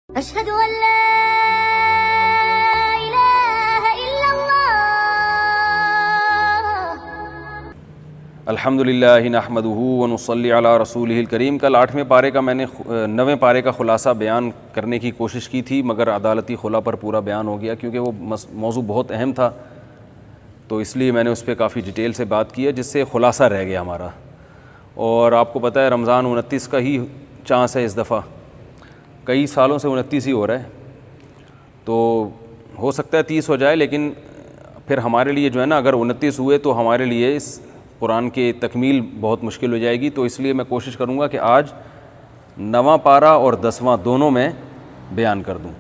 अशहदु अल्ला इलाहा इल्लल्लाह। अल्हम्दुलिल्लाहि नहमदुहु व नुसल्ली अला रसूलिहिल करीम। कल 8वें पारे का मैंने 9वें पारे का ख़ुलासा बयान करने की कोशिश की थी, मगर अदालती खुला पर पूरा बयान हो गया क्योंकि वो मौजू बहुत अहम था, तो इसलिए मैंने उस पर काफ़ी डिटेल से बात की है, जिससे ख़ुलासा रह गया हमारा। और आपको पता है रमज़ान 29 का ही चांस है इस दफ़ा, कई सालों से 29 ही हो रहा है, तो हो सकता है 30 हो जाए, लेकिन फिर हमारे लिए जो है ना, अगर 29 हुए तो हमारे लिए इस कुरान की तकमील बहुत मुश्किल हो जाएगी। तो इसलिए मैं कोशिश करूँगा कि आज 9वां पारा और 10वां दोनों में बयान कर दूँ,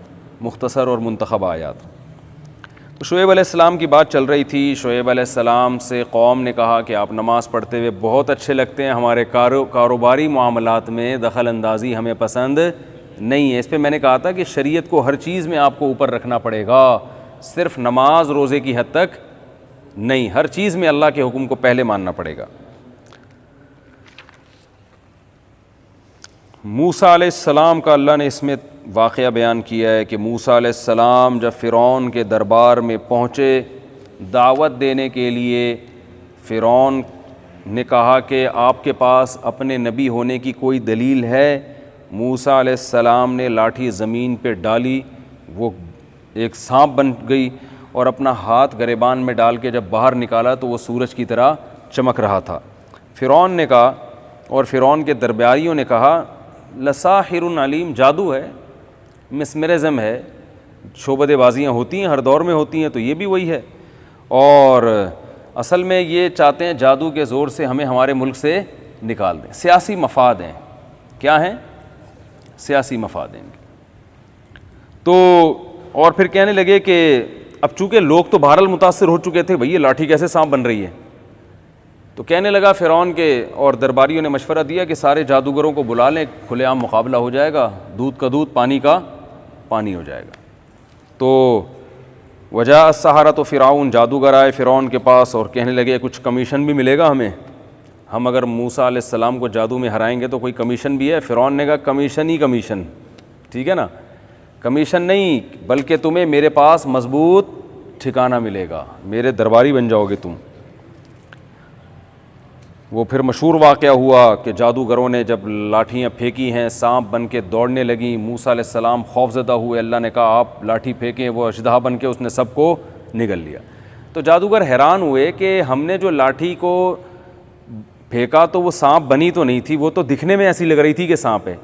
मुख्तसर और मुंतखब आयात। तो शुएब अलैहिस्सलाम की बात चल रही थी। शुएब अलैहिस्सलाम से कौम ने कहा कि आप नमाज़ पढ़ते हुए बहुत अच्छे लगते हैं, हमारे कारोबारी मामलात में दखल अंदाज़ी हमें पसंद नहीं है। इस पर मैंने कहा था कि शरीयत को हर चीज़ में आपको ऊपर रखना पड़ेगा, सिर्फ नमाज रोज़े की हद तक नहीं, हर चीज़ में अल्लाह के हुक्म को पहले मानना पड़ेगा। मूसा अलैहिस्सलाम का अल्लाह ने इसमें वाक़या बयान किया है कि मूसा अलैहिस्सलाम जब फ़िरौन के दरबार में पहुँचे दावत देने के लिए, फ़िरौन ने कहा कि आपके पास अपने नबी होने की कोई दलील है? मूसा अलैहिस्सलाम ने लाठी ज़मीन पे डाली, वो एक सांप बन गई, और अपना हाथ गरेबान में डाल के जब बाहर निकाला तो वो सूरज की तरह चमक रहा था। फ़िरौन ने कहा, और फ़िरौन के दरबारियों ने कहा, लसाहिरुन अलीम, जादू है, मिस्मरिज़म है, शोबदेबाजियाँ होती हैं, हर दौर में होती हैं, तो ये भी वही है। और असल में ये चाहते हैं जादू के ज़ोर से हमें हमारे मुल्क से निकाल दें, सियासी मफाद हैं। क्या हैं? सियासी मफाद हैं। तो और फिर कहने लगे कि अब चूँकि लोग तो बहरहाल मुतासिर हो चुके थे, भाई ये लाठी कैसे सांप बन रही है, तो कहने लगा फ़िरौन के और दरबारियों ने मशवरा दिया कि सारे जादूगरों को बुला लें, खुलेआम मुकाबला हो जाएगा, दूध का दूध पानी का पानी हो जाएगा। तो वजह सहारा, तो फ़िरौन जादूगर आए फ़िरौन के पास और कहने लगे कुछ कमीशन भी मिलेगा हमें, हम अगर मूसा अलैहिस्सलाम को जादू में हराएंगे तो कोई कमीशन भी है? फ़िरौन ने कहा कमीशन ही कमीशन, ठीक है ना, कमीशन नहीं, बल्कि तुम्हें मेरे पास मजबूत ठिकाना मिलेगा, मेरे दरबारी बन जाओगे तुम। वो फिर मशहूर वाक़या हुआ कि जादूगरों ने जब लाठियाँ फेंकी हैं, सांप बन के दौड़ने लगी, मूसा अलैहिस्सलाम खौफज़दा हुए, अल्लाह ने कहा आप लाठी फेंकें, वो अजदहा बन के उसने सबको निगल लिया। तो जादूगर हैरान हुए कि हमने जो लाठी को फेंका तो वो सांप बनी तो नहीं थी, वो तो दिखने में ऐसी लग रही थी कि सांप है,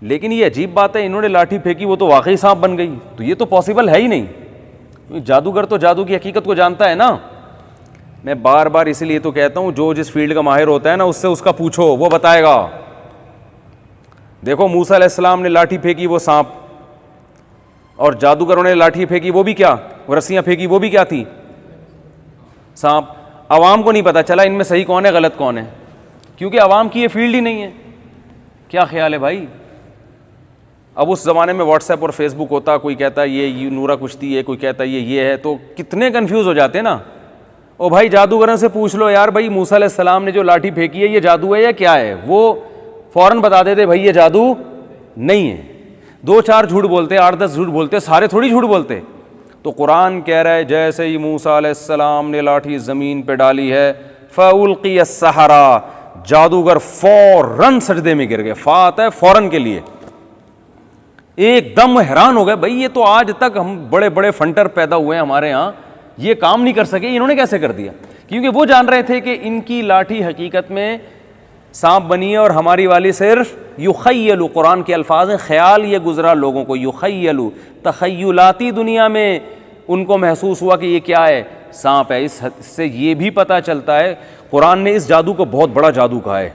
लेकिन ये अजीब बात है, इन्होंने लाठी फेंकी वो तो वाकई सांप बन गई, तो ये तो पॉसिबल है ही नहीं। जादूगर तो जादू की हकीकत को जानता है ना। मैं बार बार इसलिए तो कहता हूँ, जो जिस फील्ड का माहिर होता है ना, उससे उसका पूछो, वो बताएगा। देखो मूसा अलैहिस्सलाम ने लाठी फेंकी वो सांप, और जादूगरों ने लाठी फेंकी वो भी क्या, वो रस्सियाँ फेंकी वो भी क्या थी, सांप। अवाम को नहीं पता चला इनमें सही कौन है गलत कौन है, क्योंकि अवाम की ये फील्ड ही नहीं है। क्या ख्याल है भाई? अब उस ज़माने में व्हाट्सएप और फेसबुक होता, कोई कहता है ये नूरा कुश्ती है, कोई कहता है ये है, तो कितने कंफ्यूज हो जाते ना। ओ भाई जादूगरों से पूछ लो यार, भाई मूसा अलैहिस्सलाम ने जो लाठी फेंकी है ये जादू है या क्या है, वो फ़ौरन बता देते भाई ये जादू नहीं है। 2-4 झूठ बोलते, 8-10 झूठ बोलते, सारे थोड़ी झूठ बोलते। तो कुरान कह रहा है जैसे ही मूसा अलैहिस्सलाम ने लाठी ज़मीन पे डाली है, फ़उल्क़िय अस्सहरा, जादूगर फ़ौरन सजदे में गिर गए। फ़ा आता है फ़ौरन के लिए। एकदम हैरान हो गए, भाई ये तो आज तक हम बड़े बड़े फंटर पैदा हुए हैं हमारे यहाँ, ये काम नहीं कर सके, इन्होंने कैसे कर दिया? क्योंकि वो जान रहे थे कि इनकी लाठी हकीकत में सांप बनी है और हमारी वाली सिर्फ युखय्यलु, कुरान के अल्फाज हैं, ख्याल ये गुजरा लोगों को, युखय्यलु, तखय्युलाती दुनिया में उनको महसूस हुआ कि ये क्या है, सांप है। इससे ये भी पता चलता है, कुरान ने इस जादू को बहुत बड़ा जादू कहा है,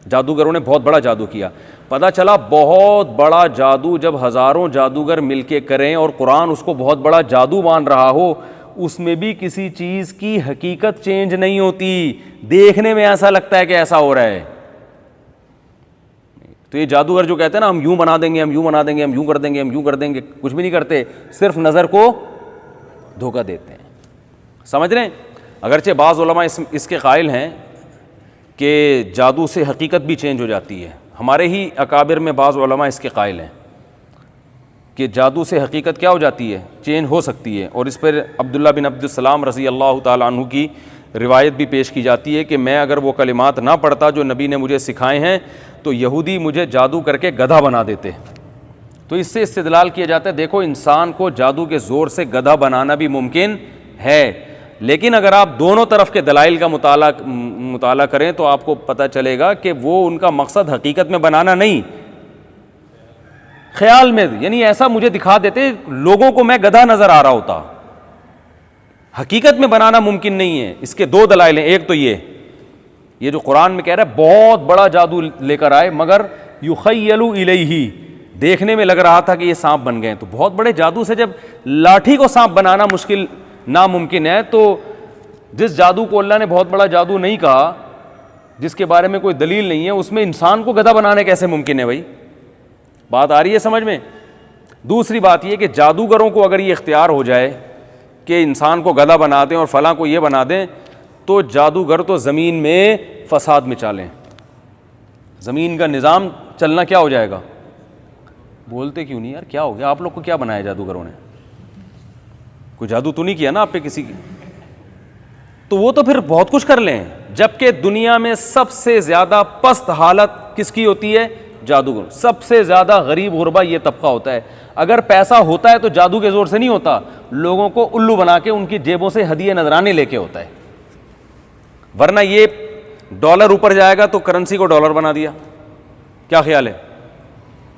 जादूगरों ने बहुत बड़ा जादू किया। पता चला बहुत बड़ा जादू जब हज़ारों जादूगर मिलके करें और कुरान उसको बहुत बड़ा जादू मान रहा हो, उसमें भी किसी चीज़ की हकीकत चेंज नहीं होती, देखने में ऐसा लगता है कि ऐसा हो रहा है। तो ये जादूगर जो कहते हैं ना हम यूं बना देंगे, हम यूं बना देंगे, हम यूं कर देंगे, हम यूं कर देंगे, कुछ भी नहीं करते, सिर्फ नज़र को धोखा देते हैं। समझ रहे हैं? अगरचे बाज़ उलमा इसके कायल हैं कि जादू से हकीकत भी चेंज हो जाती है, हमारे ही अकाबिर में बाज़ उलमा इसके कायल हैं। कि जादू से हकीकत क्या हो जाती है, चेंज हो सकती है। और इस पर अब्दुल्ला बिन अब्दुस्सलाम रज़ी अल्लाह ताला अन्हु की रिवायत भी पेश की जाती है कि मैं अगर वो कलिमात ना पढ़ता जो नबी ने मुझे सिखाए हैं तो यहूदी मुझे जादू करके गधा बना देते। तो इससे इस्तिदलाल किया जाता है, देखो इंसान को जादू के ज़ोर से गधा बनाना भी मुमकिन है, लेकिन अगर आप दोनों तरफ के दलाइल का मुताला करें तो आपको पता चलेगा कि वो उनका मकसद हकीकत में बनाना नहीं, ख्याल में, यानी ऐसा मुझे दिखा देते लोगों को मैं गधा नजर आ रहा होता, हकीकत में बनाना मुमकिन नहीं है। इसके दो दलाइल हैं, एक तो ये जो कुरान में कह रहा है बहुत बड़ा जादू लेकर आए मगर युखय्यलु इलैही, देखने में लग रहा था कि ये सांप बन गए। तो बहुत बड़े जादू से जब लाठी को सांप बनाना मुश्किल नामुमकिन है, तो जिस जादू को अल्लाह ने बहुत बड़ा जादू नहीं कहा, जिसके बारे में कोई दलील नहीं है, उसमें इंसान को गधा बनाने कैसे मुमकिन है भाई? बात आ रही है समझ में? दूसरी बात यह कि जादूगरों को अगर ये इख्तियार हो जाए कि इंसान को गधा बना दें और फलां को ये बना दें, तो जादूगर तो ज़मीन में फसाद मचा लें, ज़मीन का निज़ाम चलना क्या हो जाएगा। बोलते क्यों नहीं यार, क्या हो गया? आप लोग को क्या बनाया जादूगरों ने? कोई जादू तो नहीं किया ना आप पे किसी की? तो वो तो फिर बहुत कुछ कर लें, जबकि दुनिया में सबसे ज़्यादा पस्त हालत किसकी होती है? जादूगर। सबसे ज़्यादा गरीब गुरबा ये तबका होता है। अगर पैसा होता है तो जादू के ज़ोर से नहीं होता, लोगों को उल्लू बना के उनकी जेबों से हदिये नजराने लेके होता है। वरना ये डॉलर ऊपर जाएगा तो करेंसी को डॉलर बना दिया। क्या ख्याल है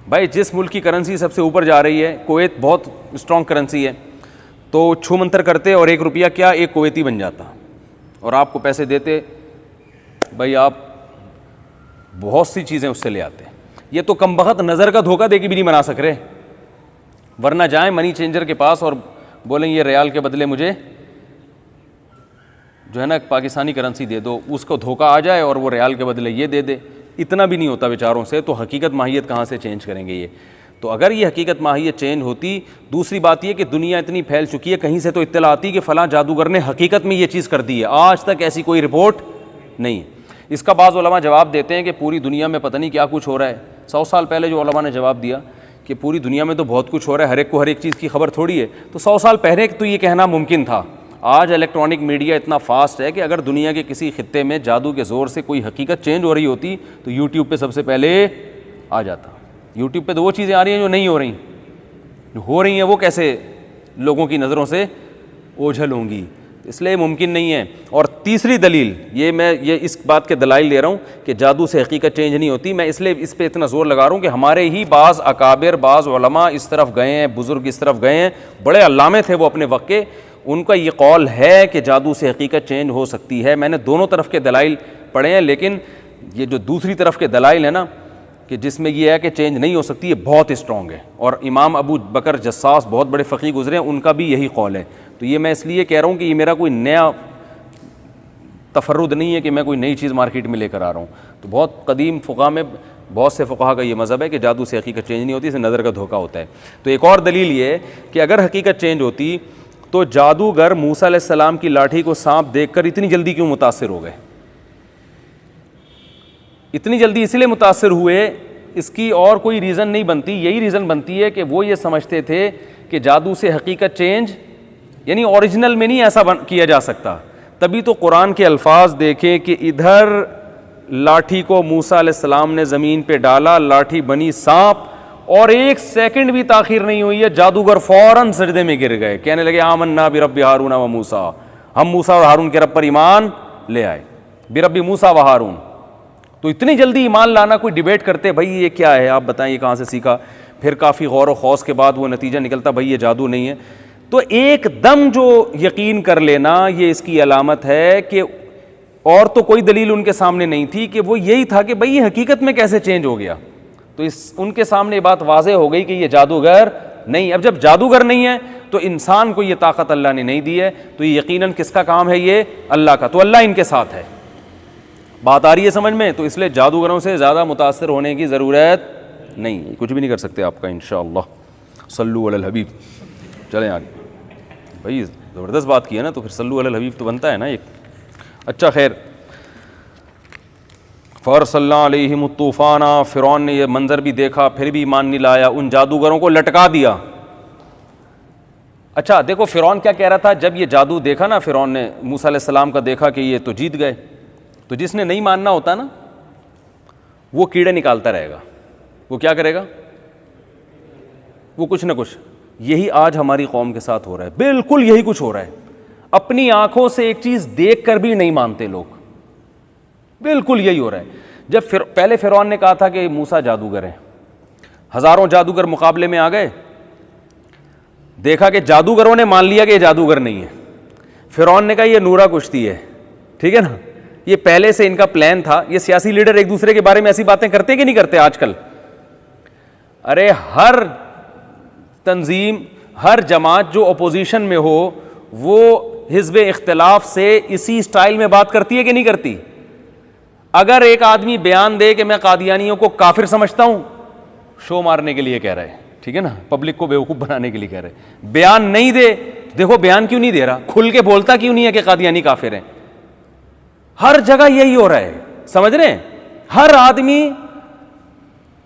भाई? जिस मुल्क की करेंसी सबसे ऊपर जा रही है, कुवैत बहुत स्ट्रॉन्ग करेंसी है, तो छू मंतर करते और 1 रुपया क्या एक कुवैती बन जाता और आपको पैसे देते, भाई आप बहुत सी चीज़ें उससे ले आते। ये तो कमबख्त नज़र का धोखा दे के भी नहीं बना सक रहे, वरना जाएं मनी चेंजर के पास और बोलें ये रियाल के बदले मुझे जो है ना पाकिस्तानी करेंसी दे दो, उसको धोखा आ जाए और वो रियाल के बदले ये दे दे। इतना भी नहीं होता बेचारों से, तो हकीकत माहियत कहाँ से चेंज करेंगे ये? तो अगर ये हकीकत माहियत चेंज होती। दूसरी बात ये कि दुनिया इतनी फैल चुकी है, कहीं से तो इत्तला आती कि फ़लाँ जादूगर ने हकीकत में ये चीज़ कर दी है, आज तक ऐसी कोई रिपोर्ट नहीं है। इसका बाज़ उलमा जवाब देते हैं कि पूरी दुनिया में पता नहीं क्या कुछ हो रहा है। 100 साल पहले जो उलमा ने जवाब दिया कि पूरी दुनिया में तो बहुत कुछ हो रहा है, हर एक को हर एक चीज़ की खबर थोड़ी है, तो 100 साल पहले तो ये कहना मुमकिन था। आज इलेक्ट्रॉनिक मीडिया इतना फास्ट है कि अगर दुनिया के किसी खित्ते में जादू के ज़ोर से कोई हकीकत चेंज हो रही होती तो यूट्यूब पे सबसे पहले आ जाता। यूट्यूब पे तो वो चीज़ें आ रही हैं जो नहीं हो रही, जो हो रही हैं वो कैसे लोगों की नज़रों से ओझल होंगी, इसलिए मुमकिन नहीं है। और तीसरी दलील मैं इस बात के दलाइल दे रहा हूँ कि जादू से हकीकत चेंज नहीं होती। मैं इसलिए इस पर इतना ज़ोर लगा रहा हूँ कि हमारे ही बाज़ अकाबिर, बाज़ उलमा इस तरफ गए हैं, बुज़ुर्ग इस तरफ गए हैं, बड़े अल्लामे थे वो अपने वक्त के, उनका ये कौल है कि जादू से हकीकत चेंज हो सकती है। मैंने दोनों तरफ के दलाइल पढ़े हैं, लेकिन ये जो दूसरी तरफ के दलाइल है ना कि जिसमें ये है कि चेंज नहीं हो सकती, ये बहुत स्ट्रॉन्ग है। और इमाम अबू बकर जस्सास बहुत बड़े फ़क़ीह गुज़रे हैं, उनका भी यही कौल है। तो ये मैं इसलिए कह रहा हूँ कि ये मेरा कोई नया तफर्रुद नहीं है कि मैं कोई नई चीज़ मार्केट में लेकर आ रहा हूँ। तो बहुत कदीम फ़ुक़हा में बहुत से फ़ुक़हा का ये मज़हब है कि जादू से हकीकत चेंज नहीं होती, इसे नज़र का धोखा होता है। तो एक और दलील ये है कि अगर हकीकत चेंज होती तो जादूगर मूसा अलैहिस्सलाम की लाठी को सांप देखकर इतनी जल्दी क्यों मुतासिर हो गए? इतनी जल्दी इसलिए मुतासिर हुए, इसकी और कोई रीज़न नहीं बनती। यही रीज़न बनती है कि वो ये समझते थे कि जादू से हकीकत चेंज, यानी ओरिजिनल में नहीं ऐसा किया जा सकता। तभी तो कुरान के अल्फाज देखें कि इधर लाठी को मूसा अलैहिस्सलाम ने ज़मीन पे डाला, लाठी बनी सांप, और 1 सेकंड भी ताखीर नहीं हुई है, जादूगर फ़ौरन सजदे में गिर गए, कहने लगे आमन्ना बिरब्बि हारून व मूसा, हम मूसा और हारून के रब पर ईमान ले आए। बिरब्बि मूसा व हारून। तो इतनी जल्दी ईमान लाना, कोई डिबेट करते भाई ये क्या है, आप बताएं ये कहाँ से सीखा? फिर काफ़ी गौर व खौस के बाद वो नतीजा निकलता भाई ये जादू नहीं है। तो एकदम जो यकीन कर लेना ये इसकी अलामत है कि, और तो कोई दलील उनके सामने नहीं थी, कि वो यही था कि भाई ये हकीकत में कैसे चेंज हो गया। तो उनके सामने ये बात वाज़ेह हो गई कि ये जादूगर नहीं। अब जब जादूगर नहीं है तो इंसान को ये ताकत अल्लाह ने नहीं दी है, तो ये यकीनन किसका काम है? ये अल्लाह का। तो अल्लाह इनके साथ है। बात आ रही है समझ में? तो इसलिए जादूगरों से ज़्यादा मुतासिर होने की ज़रूरत नहीं, कुछ भी नहीं कर सकते आपका इंशाअल्लाह। सल्लु अलल हबीब। चलें आगे भाई, ज़बरदस्त बात की है ना, तो फिर सल्लु अलल हबीब तो बनता है ना एक। अच्छा खैर, फ़अरसलना अलैहिम तूफ़ाना, फ़िरौन ने यह मंज़र भी देखा फिर भी ईमान नहीं लाया, उन जादूगरों को लटका दिया। अच्छा देखो फ़िरौन क्या कह रहा था जब ये जादू देखा ना, फ़िरौन ने मूसा अलैहिस्सलाम का देखा कि ये तो जीत गए, तो जिसने नहीं मानना होता ना वो कीड़े निकालता रहेगा। वो क्या करेगा? वो कुछ ना कुछ। यही आज हमारी कौम के साथ हो रहा है, बिल्कुल यही कुछ हो रहा है। अपनी आंखों से एक चीज़ देख कर भी नहीं मानते लोग, बिल्कुल यही हो रहा है। जब पहले फ़िरौन ने कहा था कि मूसा जादूगर है, हज़ारों जादूगर मुकाबले में आ गए, देखा कि जादूगरों ने मान लिया कि ये जादूगर नहीं है। फ़िरौन ने कहा ये नूरा कुश्ती है, ठीक है ना। ये पहले से इनका प्लान था। ये सियासी लीडर एक दूसरे के बारे में ऐसी बातें करते कि नहीं करते आजकल? अरे हर तंजीम, हर जमात जो अपोजिशन में हो वो हिज़्ब इख्तिलाफ से इसी स्टाइल में बात करती है कि नहीं करती? अगर एक आदमी बयान दे कि मैं कादियानियों को काफिर समझता हूं, शो मारने के लिए कह रहा है, ठीक है ना, पब्लिक को बेवकूफ़ बनाने के लिए कह रहे हैं। बयान नहीं दे, देखो बयान क्यों नहीं दे रहा, खुल के बोलता क्यों नहीं है कि कादियानी काफिर हैं। हर जगह यही हो रहा है, समझ रहे हैं? हर आदमी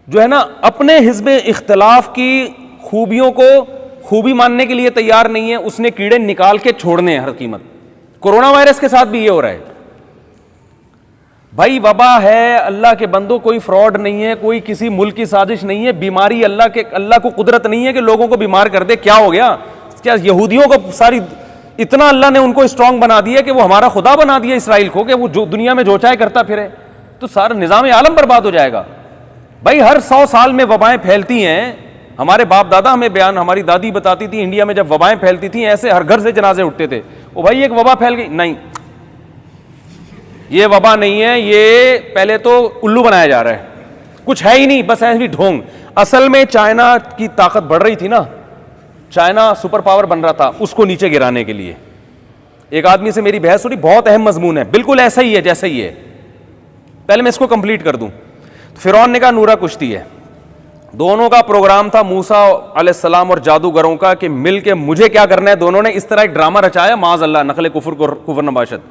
जो है ना अपने हिज़्ब इख्तिलाफ की खूबियों को खूबी मानने के लिए तैयार नहीं है, उसने कीड़े निकाल के छोड़ने हैं हर कीमत। कोरोना वायरस के साथ भी ये हो रहा है भाई। वबा है, अल्लाह के बंदो, कोई फ्रॉड नहीं है, कोई किसी मुल्क की साजिश नहीं है। बीमारी अल्लाह को कुदरत नहीं है कि लोगों को बीमार कर दे। क्या हो गया? क्या यहूदियों को सारी इतना अल्लाह ने उनको स्ट्रांग बना दिया कि वो हमारा खुदा बना दिया इसराइल को, कि वो जो दुनिया में जो चाहे करता फिरे, तो सारा निज़ाम आलम बर्बाद हो जाएगा भाई। हर 100 साल में वबाएं फैलती हैं। हमारे बाप दादा हमें बयान, हमारी दादी बताती थी, इंडिया में जब वबाएं फैलती थी ऐसे हर घर से जनाजे उठते थे। ओ भाई एक वबा फैल गई, नहीं ये वबा नहीं है, ये पहले तो उल्लू बनाया जा रहा है, कुछ है ही नहीं, बस ऐसे भी ढोंग। असल में चाइना की ताकत बढ़ रही थी ना, चाइना सुपर पावर बन रहा था, उसको नीचे गिराने के लिए। एक आदमी से मेरी बहस हुई, बहुत अहम मजमून है, बिल्कुल ऐसा ही है जैसा ही है। पहले मैं इसको कंप्लीट कर दूं। फ़िरौन ने कहा नूरा कुश्ती है। दोनों का प्रोग्राम था मूसा अलैहिस्सलाम और जादूगरों का कि मिल के मुझे क्या करना है। दोनों ने इस तरह एक ड्रामा रचाया, माज़ अल्लाह, नकल कुफर नबाशत।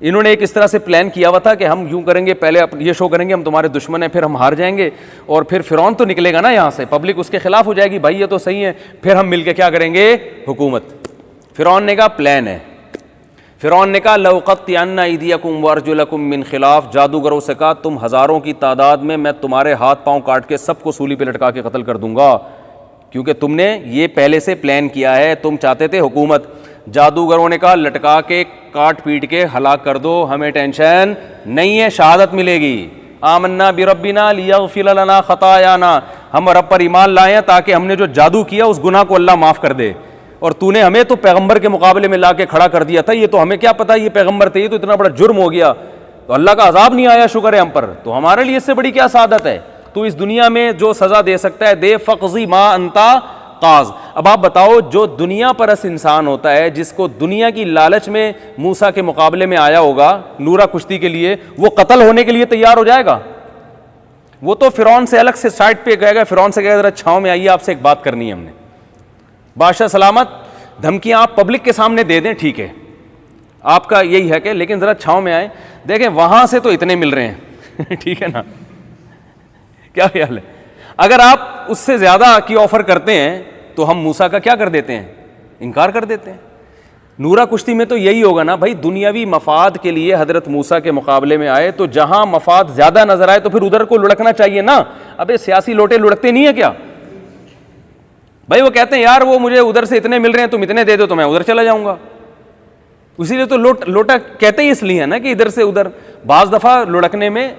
इन्होंने एक इस तरह से प्लान किया हुआ था कि हम यूं करेंगे, पहले ये शो करेंगे हम तुम्हारे दुश्मन हैं, फिर हम हार जाएंगे और फिर फ़िरौन तो निकलेगा ना यहाँ से, पब्लिक उसके खिलाफ हो जाएगी, भाई ये तो सही है, फिर हम मिलके क्या करेंगे, हुकूमत। फ़िरौन ने कहा प्लान है। फ़िरौन ने कहा लौक़त्तिअन्ना अयदियकुम वअरजुलकुम मिन खिलाफ, जादूगरों से कहा तुम हज़ारों की तादाद में मैं तुम्हारे हाथ पाँव काट के सबको सूली पे लटका के कत्ल कर दूंगा, क्योंकि तुमने ये पहले से प्लान किया है, तुम चाहते थे हुकूमत। जादूगरों ने कहा लटका के काट पीट के हलाक कर दो, हमें टेंशन नहीं है, शहादत मिलेगी। आमन्ना बिरब्बिना लियग़फ़िर लना ख़तायाना, हम रब पर ईमान लाए हैं ताकि हमने जो जादू किया उस गुनाह को अल्लाह माफ़ कर दे। और तूने हमें तो पैगंबर के मुकाबले में ला के खड़ा कर दिया था, ये तो हमें क्या पता ये पैगंबर थे, ये तो इतना बड़ा जुर्म हो गया, तो अल्लाह का अजाब नहीं आया, शुक्र है हम पर, तो हमारे लिए इससे बड़ी क्या सादत है। तो इस दुनिया में जो सज़ा दे सकता है दे, फ़क़ज़ी मा अंता काज। अब आप बताओ, जो दुनिया परस इंसान होता है, जिसको दुनिया की लालच में मूसा के मुकाबले में आया होगा नूरा कुश्ती के लिए, वो कत्ल होने के लिए तैयार हो जाएगा? वो तो फ़िरौन से अलग से साइड पे गएगा, फ़िरौन से कहेगा जरा छाँव में आइए, आपसे एक बात करनी है हमने। बादशाह सलामत, धमकियां आप पब्लिक के सामने दे दें, ठीक है, आपका यही है कि, लेकिन जरा छाँव में आए, देखें वहां से तो इतने मिल रहे हैं ठीक है ना, क्या ख्याल है? अगर आप उससे ज्यादा की ऑफर करते हैं तो हम मूसा का क्या कर देते हैं, इनकार कर देते हैं। नूरा कुश्ती में तो यही होगा ना भाई, दुनियावी मफाद के लिए हजरत मूसा के मुकाबले में आए, तो जहां मफाद ज्यादा नजर आए तो फिर उधर को लुढ़कना चाहिए ना। अबे सियासी लोटे लुढ़कते नहीं है क्या भाई? वो कहते हैं यार वो मुझे उधर से इतने मिल रहे हैं, तुम इतने दे दो तो मैं उधर चला जाऊंगा। इसीलिए तो लोटा कहते ही इसलिए है ना कि इधर से उधर। बाज़ दफ़ा लुढ़कने में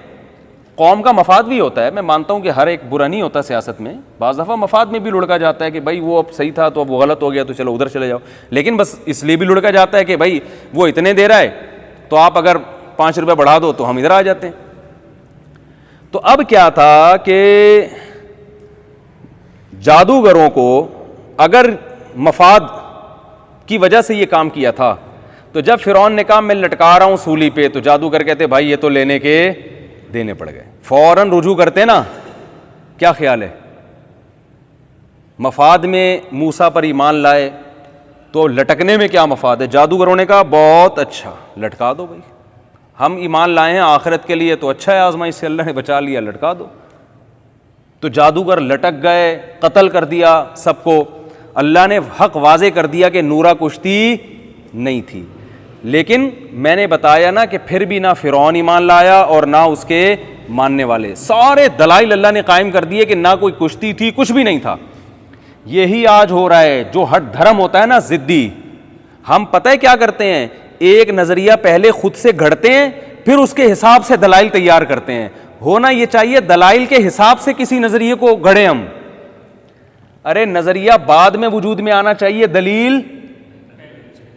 कौम का मफाद भी होता है, मैं मानता हूं कि हर एक बुरा नहीं होता सियासत में, बाज़ दफ़ा मफाद में भी लुढ़का जाता है कि भाई वो अब सही था तो अब वो गलत हो गया तो चलो उधर चले जाओ, लेकिन बस इसलिए भी लुढ़का जाता है कि भाई वो इतने दे रहा है तो आप अगर 5 रुपये बढ़ा दो तो हम इधर आ जाते हैं। तो अब क्या था कि जादूगरों को अगर मफाद की वजह से ये काम किया था, तो जब फ़िरौन ने कहा मैं लटका रहा हूं सूली पे, तो जादूगर कहते भाई ये तो लेने के देने पड़ गए, फौरन रुजू करते ना। क्या ख्याल है? मफाद में मूसा पर ईमान लाए तो लटकने में क्या मफाद है? जादूगरों ने कहा बहुत अच्छा, लटका दो भाई, हम ईमान लाए हैं आखिरत के लिए, तो अच्छा है, आजमाइश से अल्लाह ने बचा लिया, लटका दो। तो जादूगर लटक गए, कत्ल कर दिया सबको। अल्लाह ने हक वाजे कर दिया कि नूरा कुश्ती नहीं थी। लेकिन मैंने बताया ना कि फिर भी ना फिरौन ईमान लाया और ना उसके मानने वाले, सारे दलाइल अल्लाह ने कायम कर दिए कि ना कोई कुश्ती थी, कुछ भी नहीं था। यही आज हो रहा है। जो हट धर्म होता है ना, जिद्दी, हम पता है क्या करते हैं, एक नजरिया पहले खुद से घड़ते हैं, फिर उसके हिसाब से दलाइल तैयार करते हैं। होना यह चाहिए दलाइल के हिसाब से किसी नजरिए को घड़े हम। अरे नजरिया बाद में वजूद में आना चाहिए, दलील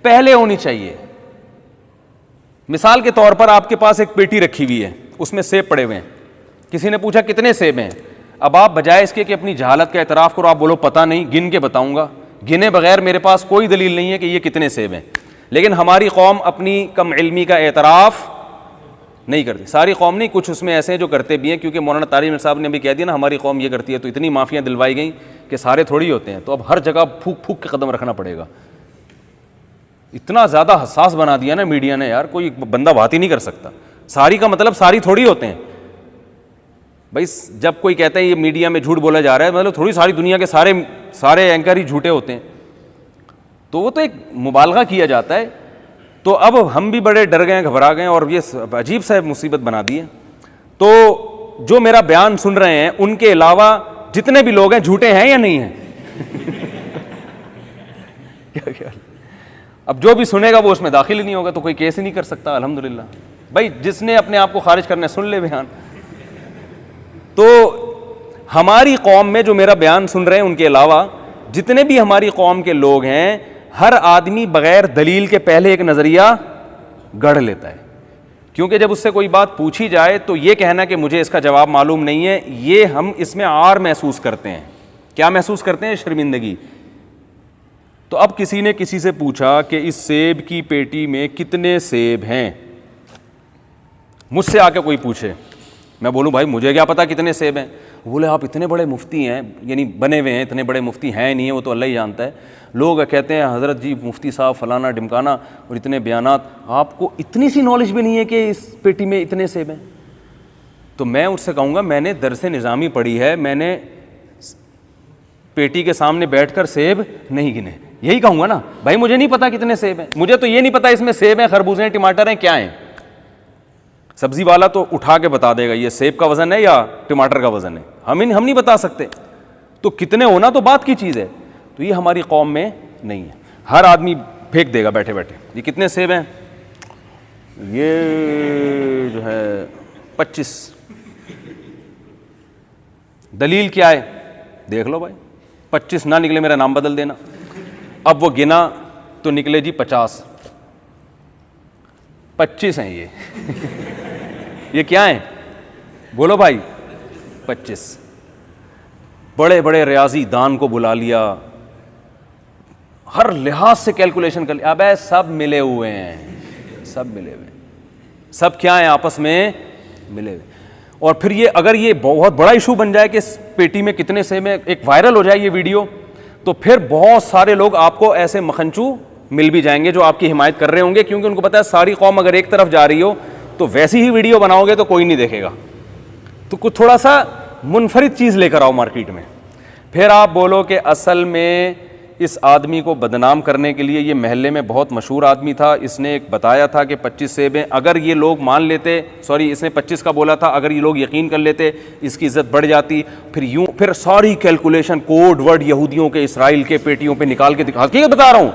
पहले होनी चाहिए। मिसाल के तौर पर आपके पास एक पेटी रखी हुई है, उसमें सेब पड़े हुए हैं। किसी ने पूछा कितने सेब हैं, अब आप बजाय इसके कि अपनी जहालत का एतराफ़ करो, आप बोलो पता नहीं, गिन के बताऊंगा। गिने बगैर मेरे पास कोई दलील नहीं है कि ये कितने सेब हैं। लेकिन हमारी कौम अपनी कम इल्मी का एतराफ़ नहीं करती। सारी कौम नहीं, कुछ उसमें ऐसे हैं जो करते भी हैं, क्योंकि मौलाना तारिक साहब ने भी कह दिया ना हमारी कौम ये करती है, तो इतनी माफ़ियाँ दिलवाई गई कि सारे थोड़ी होते हैं। तो अब हर जगह फूक फूक के कदम रखना पड़ेगा। इतना ज़्यादा हसास बना दिया ना मीडिया ने यार, कोई बंदा बात ही नहीं कर सकता। सारी का मतलब सारी थोड़ी होते हैं भाई। जब कोई कहता है ये मीडिया में झूठ बोला जा रहा है, मतलब थोड़ी सारी दुनिया के सारे एंकर ही झूठे होते हैं, तो वो तो एक मुबालगा किया जाता है। तो अब हम भी बड़े डर गए, घबरा गए और ये अजीब सा मुसीबत बना दी है। तो जो मेरा बयान सुन रहे हैं उनके अलावा जितने भी लोग हैं झूठे हैं या नहीं हैं? क्या ख्याल? अब जो भी सुनेगा वो उसमें दाखिल ही नहीं होगा, तो कोई केस ही नहीं कर सकता। अल्हम्दुलिल्लाह भाई, जिसने अपने आप को खारिज करना सुन ले बयान। तो हमारी कौम में जो मेरा बयान सुन रहे हैं उनके अलावा जितने भी हमारी कौम के लोग हैं, हर आदमी बगैर दलील के पहले एक नज़रिया गढ़ लेता है। क्योंकि जब उससे कोई बात पूछी जाए तो ये कहना कि मुझे इसका जवाब मालूम नहीं है, ये हम इसमें आर महसूस करते हैं। क्या महसूस करते हैं? शर्मिंदगी। तो अब किसी ने किसी से पूछा कि इस सेब की पेटी में कितने सेब हैं। मुझसे आके कोई पूछे, मैं बोलूं भाई मुझे क्या पता कितने सेब हैं। बोले आप इतने बड़े मुफ्ती हैं, यानी बने हुए हैं, इतने बड़े मुफ्ती हैं नहीं है, वो तो अल्लाह ही जानता है। लोग कहते हैं हज़रत जी मुफ्ती साहब फलाना ढिमकाना और इतने बयानात, आपको इतनी सी नॉलेज भी नहीं है कि इस पेटी में इतने सेब हैं। तो मैं उससे कहूँगा मैंने दरसे निज़ामी पढ़ी है, मैंने पेटी के सामने बैठकर सेब नहीं गिने। यही कहूँगा ना भाई, मुझे नहीं पता कितने सेब हैं, मुझे तो ये नहीं पता इसमें सेब हैं, खरबूजे हैं, टमाटर हैं, क्या हैं। सब्जी वाला तो उठा के बता देगा ये सेब का वज़न है या टमाटर का वज़न है, हम नहीं बता सकते। तो कितने होना तो बात की चीज़ है। तो ये हमारी कौम में नहीं है। हर आदमी फेंक देगा बैठे बैठे, ये कितने सेब हैं, ये जो है 25। दलील क्या है? देख लो भाई, 25 ना निकले मेरा नाम बदल देना। अब वो गिना तो निकले जी 50। 25 हैं ये। ये क्या है? बोलो भाई 25। बड़े बड़े रियाजी दान को बुला लिया, हर लिहाज से कैलकुलेशन कर लिया। अबे सब मिले हुए हैं, सब मिले हुए, सब क्या है आपस में मिले हुए। और फिर ये अगर ये बहुत बड़ा इशू बन जाए कि इस पेटी में कितने सेब हैं, एक वायरल हो जाए ये वीडियो, तो फिर बहुत सारे लोग आपको ऐसे मखनचू मिल भी जाएंगे जो आपकी हिमायत कर रहे होंगे, क्योंकि उनको पता है सारी कौम अगर एक तरफ जा रही हो तो वैसी ही वीडियो बनाओगे तो कोई नहीं देखेगा। तो कुछ थोड़ा सा मुनफरिद चीज़ लेकर आओ मार्केट में। फिर आप बोलो कि असल में इस आदमी को बदनाम करने के लिए, ये महल्ले में बहुत मशहूर आदमी था, इसने एक बताया था कि 25 सेब हैं। अगर ये लोग मान लेते, सॉरी इसने 25 का बोला था, अगर ये लोग यकीन कर लेते इसकी इज्जत बढ़ जाती। फिर सारी कैलकुलेशन कोड वर्ड यहूदियों के, इसराइल के पेटियों पे निकाल के दिखा। हकीकत बता रहा हूँ,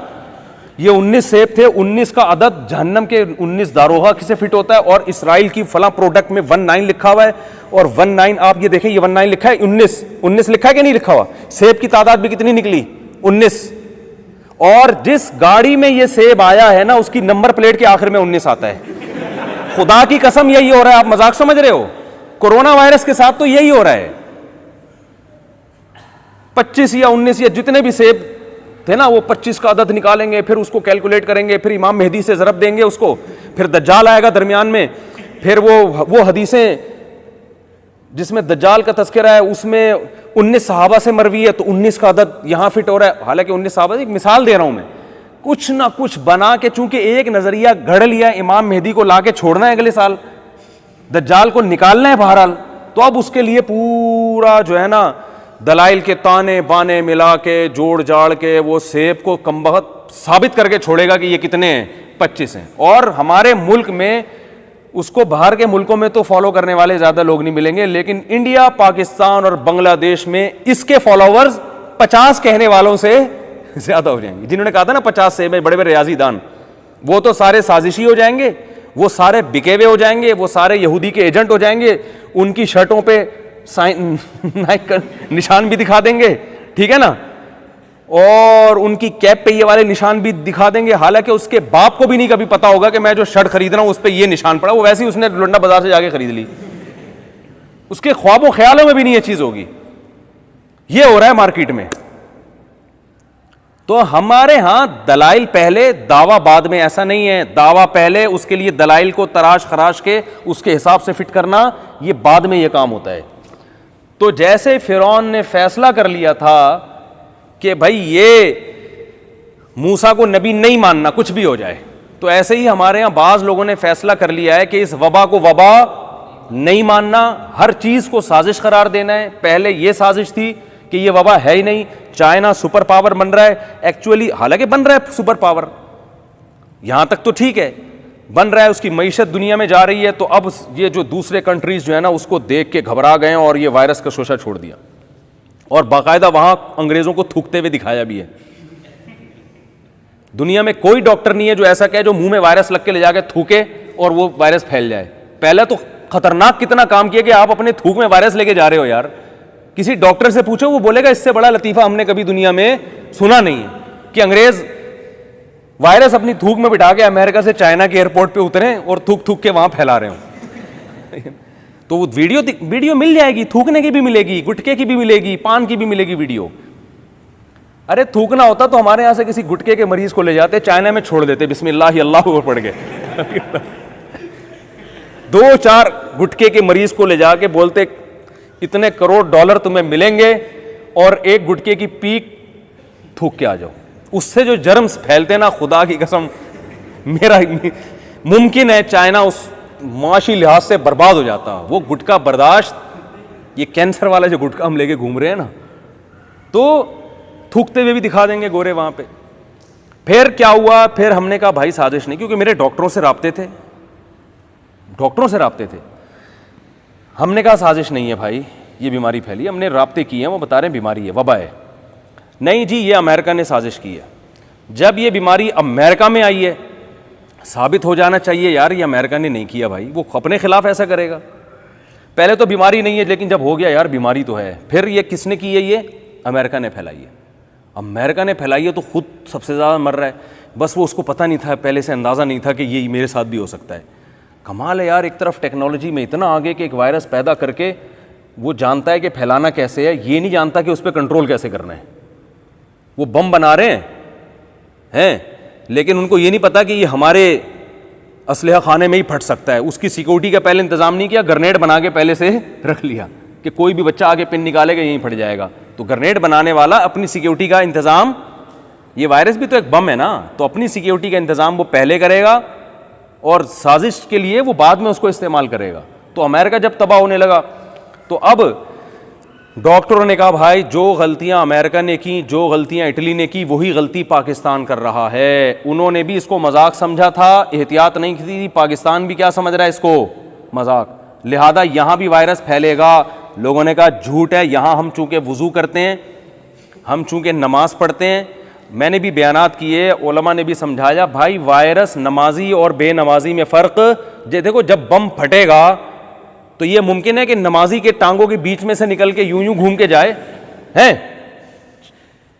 ये 19 सेब थे, 19 का अदद जहन्नम के 19 दारोगा किसे फिट होता है, और इसराइल की फला प्रोडक्ट में 19 लिखा हुआ है, और 19 आप ये देखें, ये 19 लिखा है, 19 लिखा है कि नहीं लिखा हुआ। सेब की तादाद भी कितनी निकली? 19। और जिस गाड़ी में ये सेब आया है ना, उसकी नंबर प्लेट के आखिर में 19 आता है। खुदा की कसम यही हो रहा है। आप मजाक समझ रहे हो? कोरोना वायरस के साथ तो यही हो रहा है। 25 या 19 या जितने भी सेब थे ना, वो 25 का अदद निकालेंगे, फिर उसको कैलकुलेट करेंगे, फिर इमाम मेहदी से ज़रब देंगे उसको, फिर दज्जाल आएगा दरमियान में, फिर वो हदीसें जिसमें दज्जाल का तस्करा है उसमें 19 सहाबा से मरवी है, तो 19 का अदद यहां फिट हो रहा है। हालांकि 19 सहाबा, एक मिसाल दे रहा हूं मैं, कुछ ना कुछ बना के, चूंकि एक नजरिया गढ़ लिया, इमाम मेहदी को लाके छोड़ना है अगले साल, दज्जाल को निकालना है बहरहाल, तो अब उसके लिए पूरा जो है ना दलाइल के ताने बाने मिला के जोड़ जाड़ के वो सेब को कमबख्त साबित करके छोड़ेगा कि ये कितने हैं, 25 हैं। और हमारे मुल्क में उसको बाहर के मुल्कों में तो फॉलो करने वाले ज़्यादा लोग नहीं मिलेंगे, लेकिन इंडिया, पाकिस्तान और बांग्लादेश में इसके फॉलोवर्स 50 कहने वालों से ज़्यादा हो जाएंगे। जिन्होंने कहा था ना 50 सेब में, बड़े बड़े रियाजीदान, वो तो सारे साजिशी हो जाएंगे, वो सारे बिके हुए हो जाएंगे, वो सारे यहूदी के एजेंट हो जाएंगे, उनकी शर्टों पे नाइक का निशान भी दिखा देंगे, ठीक है ना, और उनकी कैप पे ये वाले निशान भी दिखा देंगे। हालांकि उसके बाप को भी नहीं कभी पता होगा कि मैं जो शर्ट खरीद रहा हूं उस पे ये निशान पड़ा, वो वैसे ही उसने लुंडा बाजार से जाके खरीद ली, उसके ख्वाबों ख्यालों में भी नहीं ये चीज होगी। ये हो रहा है मार्केट में। तो हमारे यहां दलाइल पहले, दावा बाद में, ऐसा नहीं है। दावा पहले, उसके लिए दलाइल को तराश खराश के उसके हिसाब से फिट करना, ये बाद में ये काम होता है। तो जैसे फिरौन ने फैसला कर लिया था कि भाई ये मूसा को नबी नहीं मानना, कुछ भी हो जाए, तो ऐसे ही हमारे यहां बाज लोगों ने फैसला कर लिया है कि इस वबा को वबा नहीं मानना, हर चीज को साजिश करार देना है। पहले ये साजिश थी कि ये वबा है ही नहीं, चाइना सुपर पावर बन रहा है, एक्चुअली हालांकि बन रहा है सुपर पावर, यहां तक तो ठीक है, बन रहा है, उसकी मईशत दुनिया में जा रही है। तो अब ये जो दूसरे कंट्रीज जो है ना, उसको देख के घबरा गए और ये वायरस का शोशा छोड़ दिया, और बाकायदा वहां अंग्रेजों को थूकते हुए दिखाया भी है। दुनिया में कोई डॉक्टर नहीं है जो ऐसा कहे जो मुंह में वायरस लग के ले जाके थूके और वो वायरस फैल जाए। पहले तो खतरनाक कितना काम किया कि आप अपने थूक में वायरस लेके जा रहे हो यार। किसी डॉक्टर से पूछो, वो बोलेगा इससे बड़ा लतीफा हमने कभी दुनिया में सुना नहीं है कि अंग्रेज वायरस अपनी थूक में बिठा के अमेरिका से चाइना के एयरपोर्ट पे उतरे और थूक थूक के वहां फैला रहे हो। तो वो वीडियो मिल जाएगी, थूकने की भी मिलेगी, गुटके की भी मिलेगी, पान की भी मिलेगी वीडियो। अरे थूकना होता तो हमारे यहां से किसी गुटके के मरीज को ले जाते, चाइना में छोड़ देते, बिस्मिल्लाह अल्लाह ऊपर पड़ गए। 2-4 गुटके के मरीज को ले जाके बोलते इतने करोड़ डॉलर तुम्हें मिलेंगे और एक गुटके की पीक थूक के आ जाओ। उससे जो जर्म्स फैलते ना, खुदा की कसम, मेरा मुमकिन है चाइना उस माशी लिहाज से बर्बाद हो जाता। वो गुटका बर्दाश्त, ये कैंसर वाला जो गुटका हम लेके घूम रहे हैं ना, तो थूकते हुए भी दिखा देंगे गोरे वहां पे। फिर क्या हुआ, फिर हमने कहा भाई साजिश नहीं, क्योंकि मेरे डॉक्टरों से राब्ते थे, हमने कहा साजिश नहीं है भाई, ये बीमारी फैली, हमने राब्ते किए हैं, वो बता रहे हैं बीमारी है, वबा है। नहीं जी, ये अमेरिका ने साजिश की है। जब ये बीमारी अमेरिका में आई है, साबित हो जाना चाहिए यार ये अमेरिका ने नहीं किया भाई, वो अपने खिलाफ ऐसा करेगा। पहले तो बीमारी नहीं है, लेकिन जब हो गया यार बीमारी तो है, फिर ये किसने की है, ये अमेरिका ने फैलाई है। अमेरिका ने फैलाई है तो खुद सबसे ज़्यादा मर रहा है, बस वो उसको पता नहीं था, पहले से अंदाज़ा नहीं था कि ये मेरे साथ भी हो सकता है। कमाल है यार, एक तरफ टेक्नोलॉजी में इतना आगे कि एक वायरस पैदा करके वो जानता है कि फैलाना कैसे है, ये नहीं जानता कि उस पर कंट्रोल कैसे करना है। वो बम बना रहे हैं, लेकिन उनको ये नहीं पता कि ये हमारे असलहा खाने में ही फट सकता है। उसकी सिक्योरिटी का पहले इंतजाम नहीं किया, ग्रेनेड बना के पहले से रख लिया कि कोई भी बच्चा आगे पिन निकालेगा यहीं फट जाएगा। तो ग्रेनेड बनाने वाला अपनी सिक्योरिटी का इंतजाम, ये वायरस भी तो एक बम है ना, तो अपनी सिक्योरिटी का इंतजाम वो पहले करेगा और साजिश के लिए वो बाद में उसको इस्तेमाल करेगा। तो अमेरिका जब तबाह होने लगा, तो अब डॉक्टरों ने कहा भाई जो गलतियां अमेरिका ने की, जो गलतियां इटली ने की, वही गलती पाकिस्तान कर रहा है। उन्होंने भी इसको मजाक समझा था, एहतियात नहीं की थी। पाकिस्तान भी क्या समझ रहा है इसको, मजाक, लिहाजा यहाँ भी वायरस फैलेगा। लोगों ने कहा झूठ है, यहाँ हम चूँकि वज़ू करते हैं, हम चूँकि नमाज पढ़ते हैं, मैंने भी बयानात किए, उलमा ने भी समझाया भाई वायरस नमाजी और बेनमाजी में फ़र्क। देखो जब बम फटेगा तो ये मुमकिन है कि नमाजी के टांगों के बीच में से निकल के यूं घूम के जाए, हैं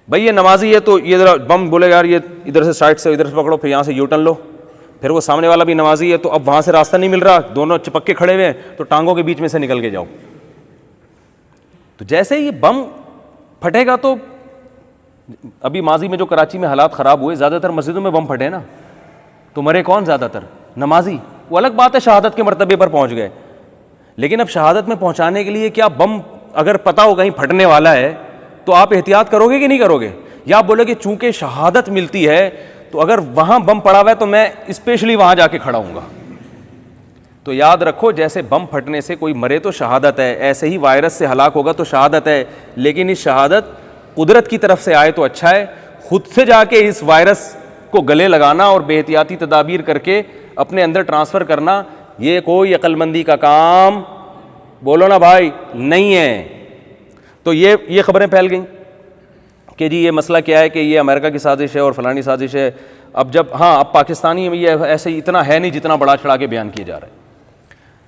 भाई ये नमाजी है तो ये जरा बम बोलेगा यार ये इधर से साइड से इधर से पकड़ो, फिर यहाँ से यू टर्न लो। फिर वो सामने वाला भी नमाजी है तो अब वहाँ से रास्ता नहीं मिल रहा, दोनों चिपक के खड़े हुए हैं, तो टांगों के बीच में से निकल के जाओ। तो जैसे ही बम फटेगा, तो अभी माजी में जो कराची में हालात ख़राब हुए, ज़्यादातर मस्जिदों में बम फटे ना, तो मरे कौन ज़्यादातर, नमाजी। वो अलग बात है शहादत के मर्तबे पर पहुँच गए, लेकिन अब शहादत में पहुंचाने के लिए क्या बम अगर पता हो कहीं फटने वाला है तो आप एहतियात करोगे कि नहीं करोगे, या आप बोलोगे चूंकि शहादत मिलती है तो अगर वहां बम पड़ा हुआ है तो मैं स्पेशली वहां जाके खड़ा हूंगा। तो तो याद रखो, जैसे बम फटने से कोई मरे तो शहादत है, ऐसे ही वायरस से हलाक होगा तो शहादत है। लेकिन इस शहादत कुदरत की तरफ से आए तो अच्छा है। खुद से जाके इस वायरस को गले लगाना और बेहतियाती तदाबीर करके अपने अंदर ट्रांसफ़र करना, ये कोई अक्लमंदी का काम, बोलो ना भाई, नहीं है। तो ये खबरें फैल गई कि जी ये मसला क्या है कि ये अमेरिका की साजिश है और फलानी साजिश है। अब जब अब पाकिस्तानी में ये ऐसे इतना है नहीं जितना बड़ा चढ़ा के बयान किया जा रहा है।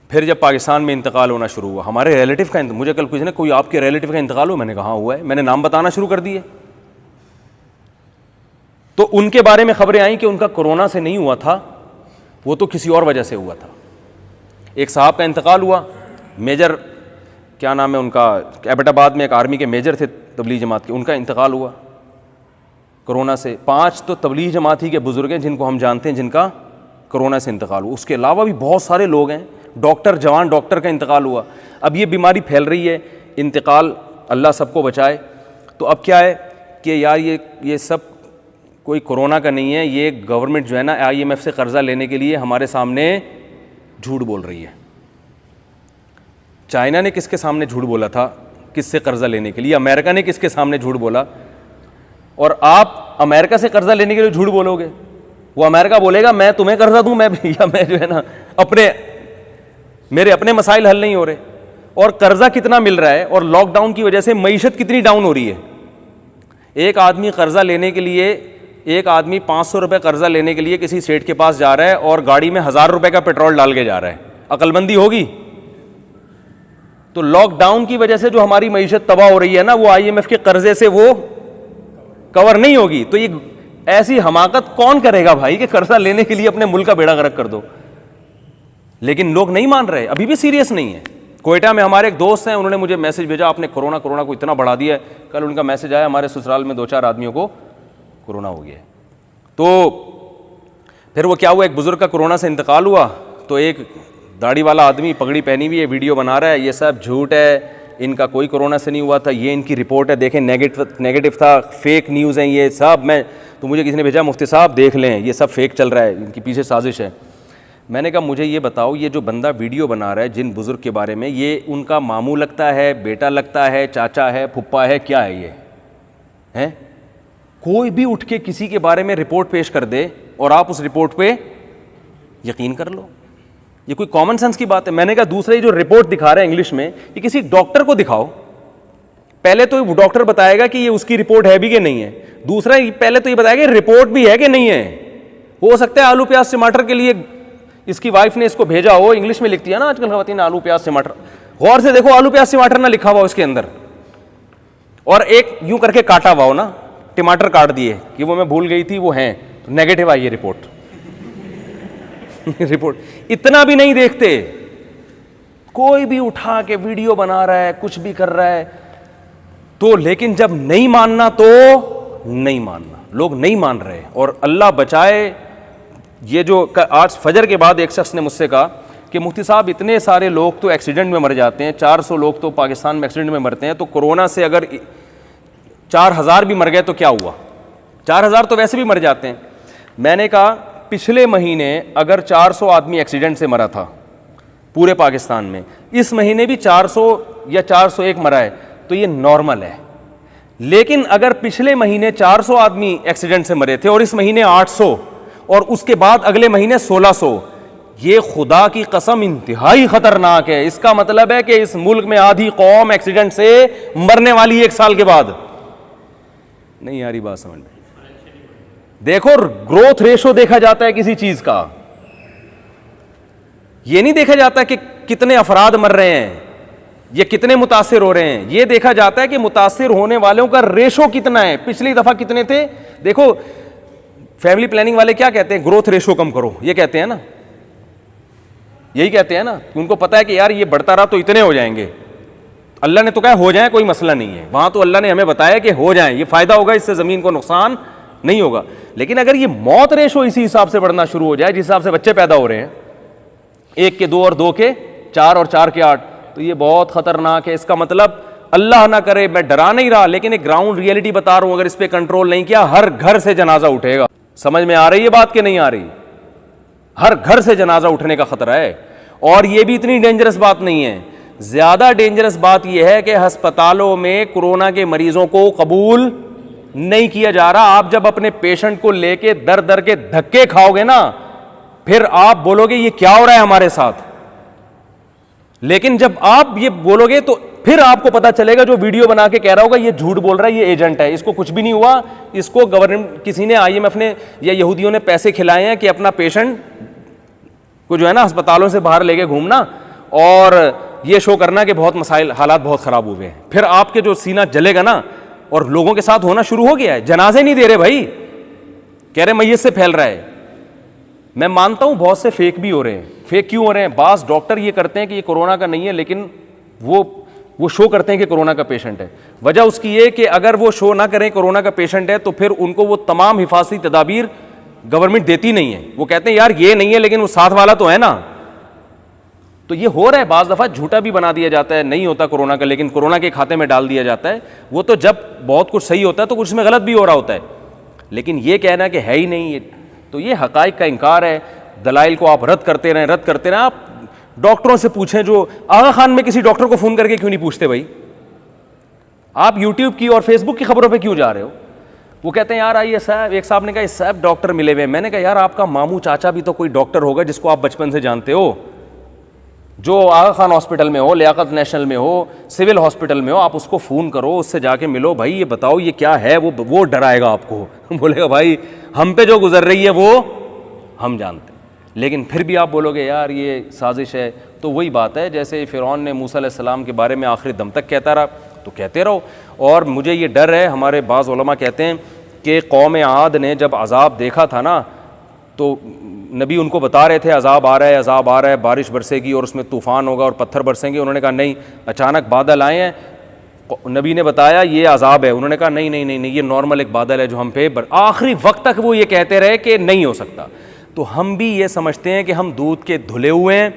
फिर जब पाकिस्तान में इंतकाल होना शुरू हुआ, हमारे रिलेटिव का, मुझे कल कुछ ने कोई आपके रिलेटिव का इंतकाल हुआ, मैंने कहा हुआ है, मैंने नाम बताना शुरू कर दिए। तो उनके बारे में खबरें आई कि उनका कोरोना से नहीं हुआ था, वो तो किसी और वजह से हुआ था। एक साहब का इंतकाल हुआ, मेजर, क्या नाम है उनका, एबटाबाद में एक आर्मी के मेजर थे तबलीग जमात के, उनका इंतकाल हुआ कोरोना से। 5 तो तबलीग जमात ही के बुजुर्ग हैं जिनको हम जानते हैं जिनका कोरोना से इंतकाल हुआ। उसके अलावा भी बहुत सारे लोग हैं, डॉक्टर, जवान डॉक्टर का इंतकाल हुआ। अब ये बीमारी फैल रही है, इंतकाल, अल्लाह सबको बचाए। तो अब क्या है कि यार ये सब कोई कोरोना का नहीं है, ये गवर्नमेंट जो है ना IMF से कर्ज़ा लेने के लिए हमारे सामने झूठ बोल रही है। चाइना ने किसके सामने झूठ बोला था किससे कर्ज़ा लेने के लिए? अमेरिका ने किसके सामने झूठ बोला? और आप अमेरिका से कर्ज़ा लेने के लिए झूठ बोलोगे? वो अमेरिका बोलेगा मैं तुम्हें कर्ज़ा दूं, मैं जो है ना मेरे अपने मसाइल हल नहीं हो रहे। और कर्ज़ा कितना मिल रहा है, और लॉकडाउन की वजह से मईशत कितनी डाउन हो रही है। एक आदमी कर्ज़ा लेने के लिए, एक आदमी 500 रुपये कर्ज़ा लेने के लिए किसी सेठ के पास जा रहा है और गाड़ी में 1000 रुपये का पेट्रोल डाल के जा रहा है। अक्लमंदी होगी? तो लॉकडाउन की वजह से जो हमारी मईशत तबाह हो रही है ना, वो IMF के कर्जे से वो कवर नहीं होगी। तो ये ऐसी हमाकत कौन करेगा भाई कि कर्जा लेने के लिए अपने मुल्क का बेड़ा गर्क कर दो। लेकिन लोग नहीं मान रहे, अभी भी सीरियस नहीं है। कोयटा में हमारे एक दोस्त हैं, उन्होंने मुझे मैसेज भेजा, आपने कोरोना को इतना बढ़ा दिया है। कल उनका मैसेज आया, हमारे ससुराल में 2-4 आदमियों को कोरोना हो गया है। तो फिर वो क्या हुआ, एक बुजुर्ग का कोरोना से इंतकाल हुआ, तो एक दाढ़ी वाला आदमी पगड़ी पहनी हुई है, वीडियो बना रहा है, ये सब झूठ है, इनका कोई कोरोना से नहीं हुआ था, ये इनकी रिपोर्ट है, देखें नेगेटिव था, फेक न्यूज़ हैं ये सब। तो मुझे किसी ने भेजा, मुफ्ती साहब देख लें, ये सब फेक चल रहा है, इनकी पीछे साजिश है। मैंने कहा मुझे ये बताओ, ये जो बंदा वीडियो बना रहा है जिन बुज़ुर्ग के बारे में, ये उनका मामू लगता है, बेटा लगता है, चाचा है, फुप्पा है, क्या है ये है? कोई भी उठ के किसी के बारे में रिपोर्ट पेश कर दे और आप उस रिपोर्ट पे यकीन कर लो, ये कोई कॉमन सेंस की बात है? मैंने कहा दूसरा ये जो रिपोर्ट दिखा रहे हैं इंग्लिश में, ये किसी डॉक्टर को दिखाओ, पहले तो डॉक्टर बताएगा कि ये उसकी रिपोर्ट है भी कि नहीं है। दूसरा पहले तो ये बताएगा रिपोर्ट भी है कि नहीं है। हो सकता है आलू प्याज टमाटर के लिए इसकी वाइफ ने इसको भेजा हो, इंग्लिश में लिखती है ना आजकल खवातीन आलू प्याज टमाटर, गौर से देखो आलू प्याज टमाटर ना लिखा हुआ उसके अंदर, और एक यूं करके काटा हुआ हो ना, टमाटर काट दिए कि वो मैं भूल गई थी वो हैं, तो नेगेटिव आई ये रिपोर्ट। रिपोर्ट इतना भी नहीं देखते, कोई भी उठा के वीडियो बना रहा है, कुछ भी कर रहा है। तो लेकिन जब नहीं मानना तो नहीं मानना, लोग नहीं मान रहे। और अल्लाह बचाए, ये जो आज फजर के बाद एक शख्स ने मुझसे कहा कि मुफ्ती साहब इतने सारे लोग तो एक्सीडेंट में मर जाते हैं, 400 लोग तो पाकिस्तान में एक्सीडेंट में मरते हैं, तो कोरोना से अगर 4000 भी मर गए तो क्या हुआ? 4000 तो वैसे भी मर जाते हैं। मैंने कहा पिछले महीने अगर 400 आदमी एक्सीडेंट से मरा था पूरे पाकिस्तान में, इस महीने भी 400 या 401 मरा है, तो ये नॉर्मल है। लेकिन अगर पिछले महीने 400 आदमी एक्सीडेंट से मरे थे और इस महीने 800 और उसके बाद अगले महीने 1600, ये खुदा की कसम इंतहाई खतरनाक है। इसका मतलब है कि इस मुल्क में आधी कौम एक्सीडेंट से मरने वाली 1 साल के बाद। नहीं आ रही बात समझ में? देखो ग्रोथ रेशो देखा जाता है किसी चीज का, यह नहीं देखा जाता कि कितने अफराद मर रहे हैं, ये कितने मुतासिर हो रहे हैं। यह देखा जाता है कि मुतासिर होने वालों का रेशो कितना है, पिछली दफा कितने थे। देखो फैमिली प्लानिंग वाले क्या कहते हैं, ग्रोथ रेशो कम करो, ये कहते हैं ना, यही कहते हैं ना, उनको पता है कि यार ये बढ़ता रहा तो इतने हो जाएंगे। अल्लाह ने तो कहा हो जाए, कोई मसला नहीं है। वहां तो अल्लाह ने हमें बताया कि हो जाए, ये फायदा होगा, इससे जमीन को नुकसान नहीं होगा। लेकिन अगर ये मौत रेशो इसी हिसाब से बढ़ना शुरू हो जाए जिस हिसाब से बच्चे पैदा हो रहे हैं, 1 के 2 और 2 के 4 और 4 के 8, तो ये बहुत खतरनाक है। इसका मतलब अल्लाह ना करे, मैं डरा नहीं रहा, लेकिन एक ग्राउंड रियलिटी बता रहा हूं, अगर इस पर कंट्रोल नहीं किया हर घर से जनाजा उठेगा। समझ में आ रही है बात कि नहीं आ रही? हर घर से जनाजा उठने का खतरा है। और ये भी इतनी डेंजरस बात नहीं है। ज़्यादा डेंजरस बात यह है कि अस्पतालों में कोरोना के मरीजों को कबूल नहीं किया जा रहा। आप जब अपने पेशेंट को लेके दर दर के धक्के खाओगे ना, फिर आप बोलोगे ये क्या हो रहा है हमारे साथ। लेकिन जब आप ये बोलोगे तो फिर आपको पता चलेगा जो वीडियो बना के कह रहा होगा ये झूठ बोल रहा है, ये एजेंट है, इसको कुछ भी नहीं हुआ, इसको गवर्नमेंट किसी ने, IMF ने या यहूदियों ने पैसे खिलाए हैं कि अपना पेशेंट को जो है ना अस्पतालों से बाहर लेके घूमना और ये शो करना कि बहुत मसाइल, हालात बहुत खराब हुए हैं। फिर आपके जो सीना जलेगा ना, और लोगों के साथ होना शुरू हो गया है। जनाजे नहीं दे रहे भाई, कह रहे मैयत से फैल रहा है। मैं मानता हूं बहुत से फेक भी हो रहे हैं। फेक क्यों हो रहे हैं? बास डॉक्टर ये करते हैं कि ये कोरोना का नहीं है, लेकिन वो शो करते हैं कि कोरोना का पेशेंट है। वजह उसकी ये कि अगर वो शो ना करें कोरोना का पेशेंट है तो फिर उनको वो तमाम हिफाजती तदाबीर गवर्नमेंट देती नहीं है। वो कहते हैं यार ये नहीं है लेकिन वो साथ वाला तो है ना। तो ये हो रहा है, बाज़ दफ़ा झूठा भी बना दिया जाता है, नहीं होता कोरोना का, लेकिन कोरोना के खाते में डाल दिया जाता है। वो तो जब बहुत कुछ सही होता है तो कुछ में गलत भी हो रहा होता है, लेकिन ये कहना कि है ही नहीं, तो ये हक़ाइक़ का इनकार है। दलाइल को आप रद्द करते रहें। आप डॉक्टरों से पूछें, जो आगा खान में किसी डॉक्टर को फ़ोन करके क्यों नहीं पूछते भाई? आप यूट्यूब की और फेसबुक की खबरों पे क्यों जा रहे हो? वो कहते हैं यार आइए साहब, एक साहब ने कहा साहब डॉक्टर मिले हुए। मैंने कहा यार आपका मामू चाचा भी तो कोई डॉक्टर होगा जिसको आप बचपन से जानते हो, जो आगा खान हॉस्पिटल में हो, लियाकत नेशनल में हो, सिविल हॉस्पिटल में हो, आप उसको फ़ोन करो, उससे जाके मिलो, भाई ये बताओ ये क्या है। वो डराएगा आपको बोलेगा भाई हम पे जो गुजर रही है वो हम जानते हैं। लेकिन फिर भी आप बोलोगे यार ये साजिश है। तो वही बात है, जैसे फ़िरौन ने मूसा अलैहिस्सलाम के बारे में आखिरी दम तक कहता रहा, तो कहते रहो। और मुझे ये डर है, हमारे बाज़ उलमा कहते हैं कि कौम आद ने जब अज़ाब देखा था ना, तो नबी उनको बता रहे थे अज़ाब आ रहा है, बारिश बरसेगी और उसमें तूफ़ान होगा और पत्थर बरसेंगे। उन्होंने कहा नहीं, अचानक बादल आए हैं, नबी ने बताया ये अज़ाब है। उन्होंने कहा नहीं, ये नॉर्मल एक बादल है जो हम पे आखिरी वक्त तक वो ये कहते रहे कि नहीं हो सकता। तो हम भी ये समझते हैं कि हम दूध के धुले हुए हैं,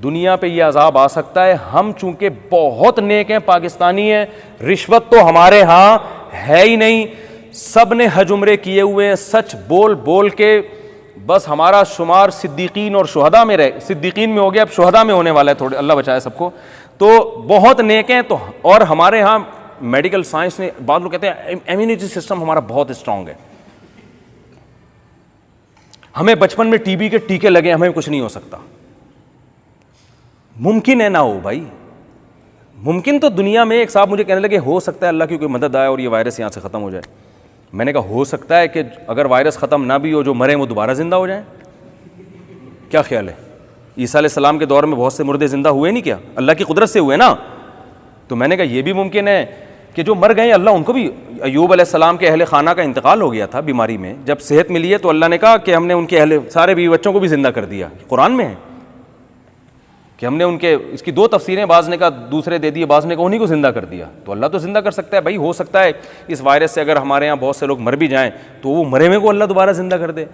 दुनिया पे ये अज़ाब आ सकता है। हम चूँकि बहुत नेक हैं, पाकिस्तानी हैं, रिश्वत तो हमारे यहाँ है ही नहीं, सब ने हज उम्रे किए हुए हैं, सच बोल बोल के बस हमारा शुमार सिद्दीकीन और शुहदा में रहे, सिद्दीकीन में हो गया, अब शुहदा में होने वाला है, थोड़े अल्लाह बचाए सबको। तो बहुत नेक हैं। तो और हमारे यहाँ मेडिकल साइंस ने, बाद लोग कहते हैं इम्यूनिटी सिस्टम हमारा बहुत स्ट्रांग है, हमें बचपन में टीबी के टीके लगे, हमें कुछ नहीं हो सकता। मुमकिन है ना हो भाई, मुमकिन तो दुनिया में। एक साहब मुझे कहने लगे हो सकता है अल्लाह की कोई मदद आए और ये वायरस यहाँ से ख़त्म हो जाए। मैंने कहा हो सकता है कि अगर वायरस ख़त्म ना भी हो, जो मरे वो दोबारा ज़िंदा हो जाए। क्या ख्याल है? ईसा अलैहिस्सलाम के दौर में बहुत से मुर्दे ज़िंदा हुए नहीं क्या? अल्लाह की कुदरत से हुए ना। तो मैंने कहा ये भी मुमकिन है कि जो मर गए अल्लाह उनको भी, अय्यूब अलैहिस्सलाम के अहले खाना का इंतकाल हो गया था बीमारी में, जब सेहत मिली है तो अल्लाह ने कहा कि हमने उनके अहले सारे बीवी बच्चों को भी ज़िंदा कर दिया। कुरान में है कि हमने उनके, इसकी दो तफसीरें, बाज़ ने कहा दूसरे दे दिए, बाज़ ने कहा उन्हीं को ज़िंदा कर दिया। तो अल्लाह तो ज़िंदा कर सकता है भाई। हो सकता है इस वायरस से अगर हमारे यहाँ बहुत से लोग मर भी जाएँ तो वो मरे में को अल्लाह दोबारा ज़िंदा कर दे।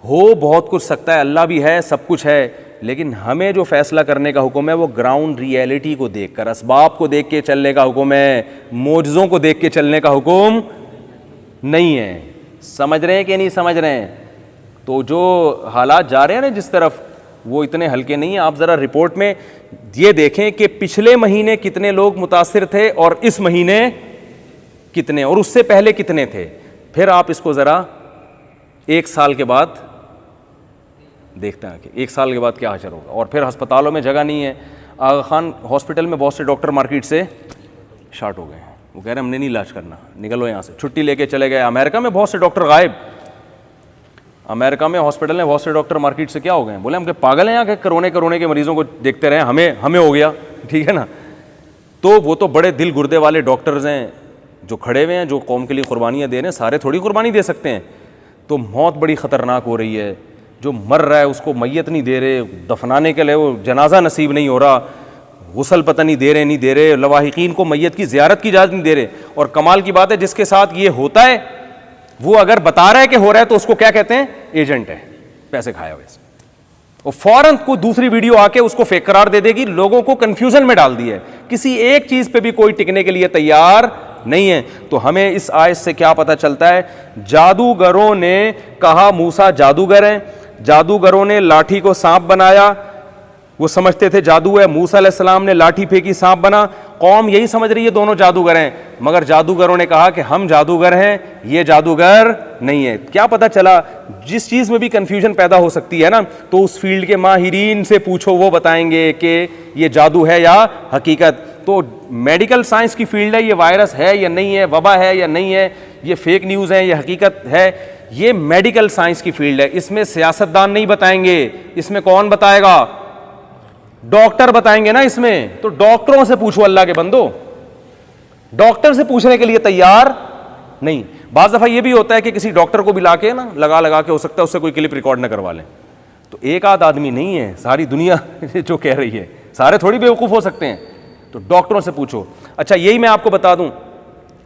हो बहुत कुछ सकता है, अल्लाह भी है, सब कुछ है, लेकिन हमें जो फ़ैसला करने का हुक्म है वो ग्राउंड रियलिटी को देख कर, असबाब को देख के चलने का हुक्म है, मौजज़ों को देख के चलने का हुक्म नहीं है। समझ रहे हैं कि नहीं समझ रहे हैं? तो जो हालात जा रहे हैं ना जिस तरफ, वो इतने हल्के नहीं हैं। आप ज़रा रिपोर्ट में ये देखें कि पिछले महीने कितने लोग मुतासिर थे और इस महीने कितने, और उससे पहले कितने थे। फिर आप इसको ज़रा एक साल के बाद देखते हैं कि एक साल के बाद क्या हाशर होगा। और फिर अस्पतालों में जगह नहीं है। आगा खान हॉस्पिटल में बहुत से डॉक्टर मार्केट से शार्ट हो गए हैं, वो कह रहे हैं हमने नहीं इलाज करना, निकलो यहाँ से, छुट्टी लेके चले गए। अमेरिका में बहुत से डॉक्टर गायब, अमेरिका में हॉस्पिटल में बहुत से डॉक्टर मार्केट से क्या हो गए? बोले हम क्या पागल हैं यहाँ के कोरोने के मरीजों को देखते रहे, हमें हो गया, ठीक है ना। तो वो तो बड़े दिल गुर्दे वाले डॉक्टर्स हैं जो खड़े हुए हैं, जो कौम के लिए कुर्बानियाँ दे रहे हैं। सारे थोड़ी कुर्बानी दे सकते हैं। तो मौत बड़ी ख़तरनाक हो रही है। जो मर रहा है उसको मैयत नहीं दे रहे, दफनाने के लिए वो जनाजा नसीब नहीं हो रहा, गुसल पता नहीं दे रहे, लवाहिकीन को मैयत की ज़ियारत की इजाज़त नहीं दे रहे। और कमाल की बात है जिसके साथ ये होता है वो अगर बता रहा है कि हो रहा है तो उसको क्या कहते हैं? एजेंट है, पैसे खाया वैसे। और फौरन कोई दूसरी वीडियो आके उसको फेक करार दे देगी। लोगों को कंफ्यूजन में डाल दिया है, किसी एक चीज़ पे भी कोई टिकने के लिए तैयार नहीं है। तो हमें इस आयत से क्या पता चलता है? जादूगरों ने कहा मूसा जादूगर हैं, जादूगरों ने लाठी को सांप बनाया, वो समझते थे जादू है, मूसा अलैहिस्सलाम ने लाठी फेंकी सांप बना, कौम यही समझ रही है दोनों जादूगर हैं, मगर जादूगरों ने कहा कि हम जादूगर हैं, ये जादूगर नहीं है। क्या पता चला, जिस चीज़ में भी कन्फ्यूजन पैदा हो सकती है ना, तो उस फील्ड के माहिरीन से पूछो, वो बताएंगे कि ये जादू है या हकीकत। तो मेडिकल साइंस की फील्ड है, ये वायरस है या नहीं है, वबा है या नहीं है, ये फेक न्यूज़ है, ये हकीकत है, ये मेडिकल साइंस की फील्ड है। इसमें सियासतदान नहीं बताएंगे, इसमें कौन बताएगा? डॉक्टर बताएंगे ना इसमें। तो डॉक्टरों से पूछो, अल्लाह के बंदो, डॉक्टर से पूछने के लिए तैयार नहीं। बाज़ दफ़ा ये भी होता है कि किसी डॉक्टर को भी लाके ना लगा के, हो सकता है उससे कोई क्लिप रिकॉर्ड ना करवा लें। तो एक आध आदमी नहीं है, सारी दुनिया जो कह रही है, सारे थोड़ी बेवकूफ़ हो सकते हैं। तो डॉक्टरों से पूछो। अच्छा, यही मैं आपको बता दूं,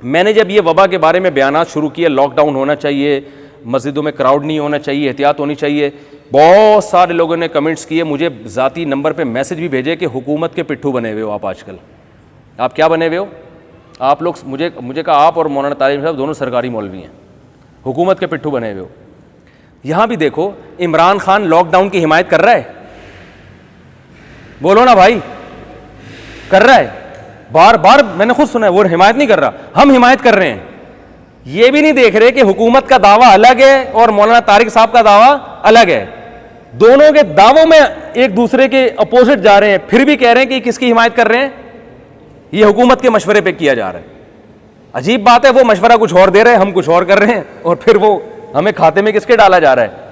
मैंने जब ये वबा के बारे में बयानात शुरू किए, लॉकडाउन होना चाहिए, मस्जिदों में क्राउड नहीं होना चाहिए, एहतियात होनी चाहिए, बहुत सारे लोगों ने कमेंट्स किए, मुझे ज़ाती नंबर पे मैसेज भी भेजे कि हुकूमत के पिट्ठू बने हुए हो आप आजकल। आप क्या बने हुए हो? आप लोग मुझे कहा, आप और मौलाना तारिक साहब दोनों सरकारी मौलवी हैं, हुकूमत के पिट्ठू बने हुए हो। यहाँ भी देखो, इमरान खान लॉकडाउन की हिमायत कर रहा है, बोलो ना भाई, कर रहा है? बार बार मैंने खुद सुना है, वो हिमायत नहीं कर रहा, हम हिमायत कर रहे हैं। ये भी नहीं देख रहे कि हुकूमत का दावा अलग है और मौलाना तारिक साहब का दावा अलग है, दोनों के दावों में एक दूसरे के अपोजिट जा रहे हैं, फिर भी कह रहे हैं कि किसकी हिमायत कर रहे हैं? ये हुकूमत के मशवरे पे किया जा रहा है। अजीब बात है, वो मशवरा कुछ और दे रहे हैं, हम कुछ और कर रहे हैं, और फिर वो हमें खाते में किसके डाला जा रहा है?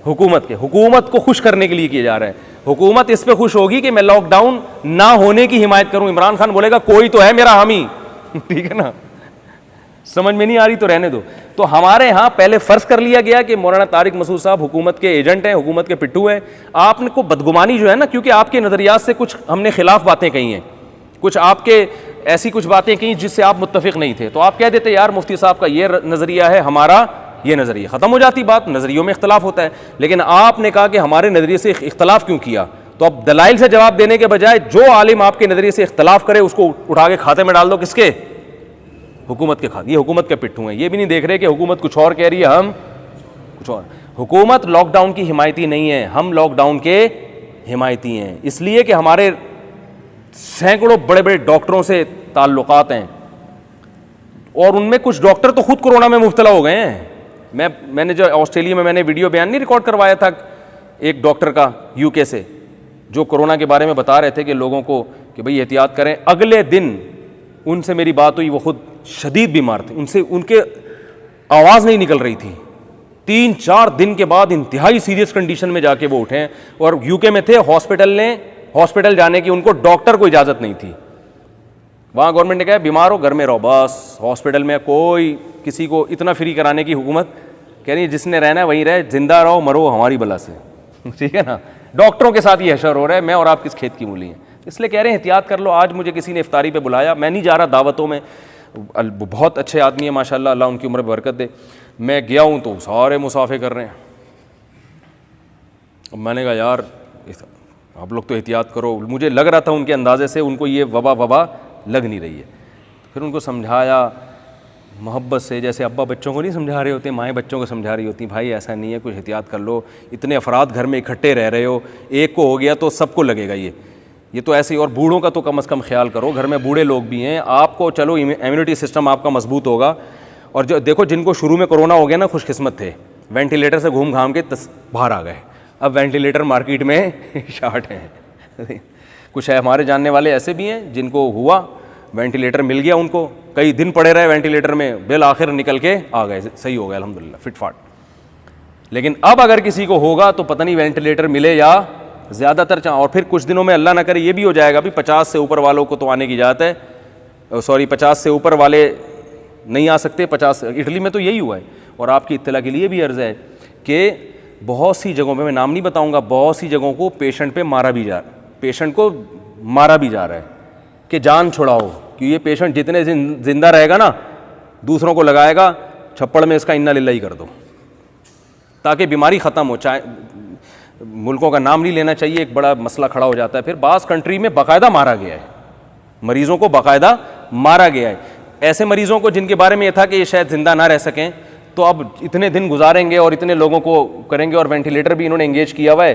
हुकूमत के। हुकूमत को खुश करने के लिए किया जा रहा है। हुकूमत इस पे खुश होगी कि मैं लॉकडाउन ना होने की हिमायत करूं, इमरान खान बोलेगा कोई तो है मेरा हामी ठीक है ना? समझ में नहीं आ रही तो रहने दो। तो हमारे यहाँ पहले फर्ज कर लिया गया कि मौलाना तारिक मसूद साहब हुकूमत के एजेंट हैं, हुकूमत के पिट्ठू हैं। आपने को बदगुमानी जो है ना, क्योंकि आपके नज़रियात से कुछ हमने खिलाफ बातें कही हैं, कुछ आपके ऐसी कुछ बातें कही जिससे आप मुत्तफिक नहीं थे, तो आप कह देते यार मुफ्ती साहब का ये नज़रिया है, हमारा ये नज़रिया, ख़त्म हो जाती बात। नज़रियों में इख्तलाफ होता है, लेकिन आपने कहा कि हमारे नज़रिए से इख्तलाफ क्यों किया? तो अब दलाइल से जवाब देने के बजाय जो आलिम आपके नज़रिए से इख्तलाफ करे उसको उठा के खाते में डाल दो। किसके? हुकूमत के खाते। ये हुकूमत के पिट्ठू हैं, ये भी नहीं देख रहे कि हुकूमत कुछ और कह रही है, हम कुछ और। हुकूमत लॉकडाउन की हिमायती नहीं है, हम लॉकडाउन के हिमायती हैं, इसलिए कि हमारे सैकड़ों बड़े बड़े डॉक्टरों से ताल्लुकात हैं, और उनमें कुछ डॉक्टर तो खुद कोरोना में मुब्तला हो गए हैं। मैंने जो ऑस्ट्रेलिया में मैंने वीडियो बयान नहीं रिकॉर्ड करवाया था एक डॉक्टर का यूके से, जो कोरोना के बारे में बता रहे थे कि लोगों को कि भाई एहतियात करें। अगले दिन उनसे मेरी बात हुई, वो खुद शदीद बीमार थे, उनसे उनके आवाज़ नहीं निकल रही थी। 3-4 दिन के बाद इंतहाई सीरियस कंडीशन में जाके वो उठे, और यूके में थे, हॉस्पिटल जाने की उनको डॉक्टर को इजाज़त नहीं थी। वहाँ गवर्नमेंट ने कहा बीमार हो घर में रहो, बस हॉस्पिटल में कोई किसी को इतना फ्री कराने की हुकूमत कह रही है, जिसने रहना है वहीं रहे, जिंदा रहो मरो हमारी बला से ठीक है ना? डॉक्टरों के साथ ये हशर हो रहा है, मैं और आप किस खेत की मूली हैं। इसलिए कह रहे हैं एहतियात कर लो। आज मुझे किसी ने इफ्तारी पे बुलाया, मैं नहीं जा रहा दावतों में, बहुत अच्छे आदमी है माशाल्लाह, अल्लाह उनकी उम्र में बरकत दे। मैं गया हूँ तो सारे मुसाफे कर रहे हैं। मैंने कहा यार आप लोग तो एहतियात करो। मुझे लग रहा था उनके अंदाजे से उनको ये वबा लग नहीं रही है। फिर उनको समझाया मोहब्बत से, जैसे अब्बा बच्चों को नहीं समझा रहे होते, माएँ बच्चों को समझा रही होती, भाई ऐसा नहीं है, कुछ एहतियात कर लो, इतने अफराद घर में इकट्ठे रह रहे हो, एक को हो गया तो सबको लगेगा ये तो ऐसे ही। और बूढ़ों का तो कम से कम ख्याल करो, घर में बूढ़े लोग भी हैं, आपको चलो इम्यूनिटी सिस्टम आपका मजबूत होगा। और जो देखो जिनको शुरू में कोरोना हो गया ना, खुशकिस्मत थे, वेंटिलेटर से घूम घाम के बाहर आ गए, अब वेंटिलेटर मार्केट में शार्ट हैं। कुछ है हमारे जानने वाले ऐसे भी हैं जिनको हुआ, वेंटिलेटर मिल गया उनको, कई दिन पड़े रहे वेंटिलेटर में, बिल आखिर निकल के आ गए, सही हो गया अल्हम्दुलिल्लाह फिटफाट। लेकिन अब अगर किसी को होगा तो पता नहीं वेंटिलेटर मिले या ज़्यादातर और फिर कुछ दिनों में अल्लाह ना करे ये भी हो जाएगा भी 50 से ऊपर वालों को तो आने की इजाज़त है, सॉरी 50 से ऊपर वाले नहीं आ सकते। 50 इटली में तो यही हुआ है। और आपकी इत्तला के लिए भी अर्ज़ है कि बहुत सी जगहों पे, मैं नाम नहीं बताऊंगा, बहुत सी जगहों को पेशेंट को मारा भी जा रहा है कि जान छुड़ाओ, कि ये पेशेंट जितने जिंदा रहेगा ना दूसरों को लगाएगा, छप्पड़ में इसका इन्ना लिल्लाही कर दो ताकि बीमारी ख़त्म हो। चाहे मुल्कों का नाम नहीं लेना चाहिए, एक बड़ा मसला खड़ा हो जाता है। फिर बाज़ कंट्री में बाकायदा मारा गया है, मरीज़ों को बाकायदा मारा गया है। ऐसे मरीज़ों को जिनके बारे में यह था कि ये शायद ज़िंदा ना रह सकें, तो अब इतने दिन गुजारेंगे और इतने लोगों को करेंगे, और वेंटिलेटर भी इन्होंने एंगेज किया हुआ है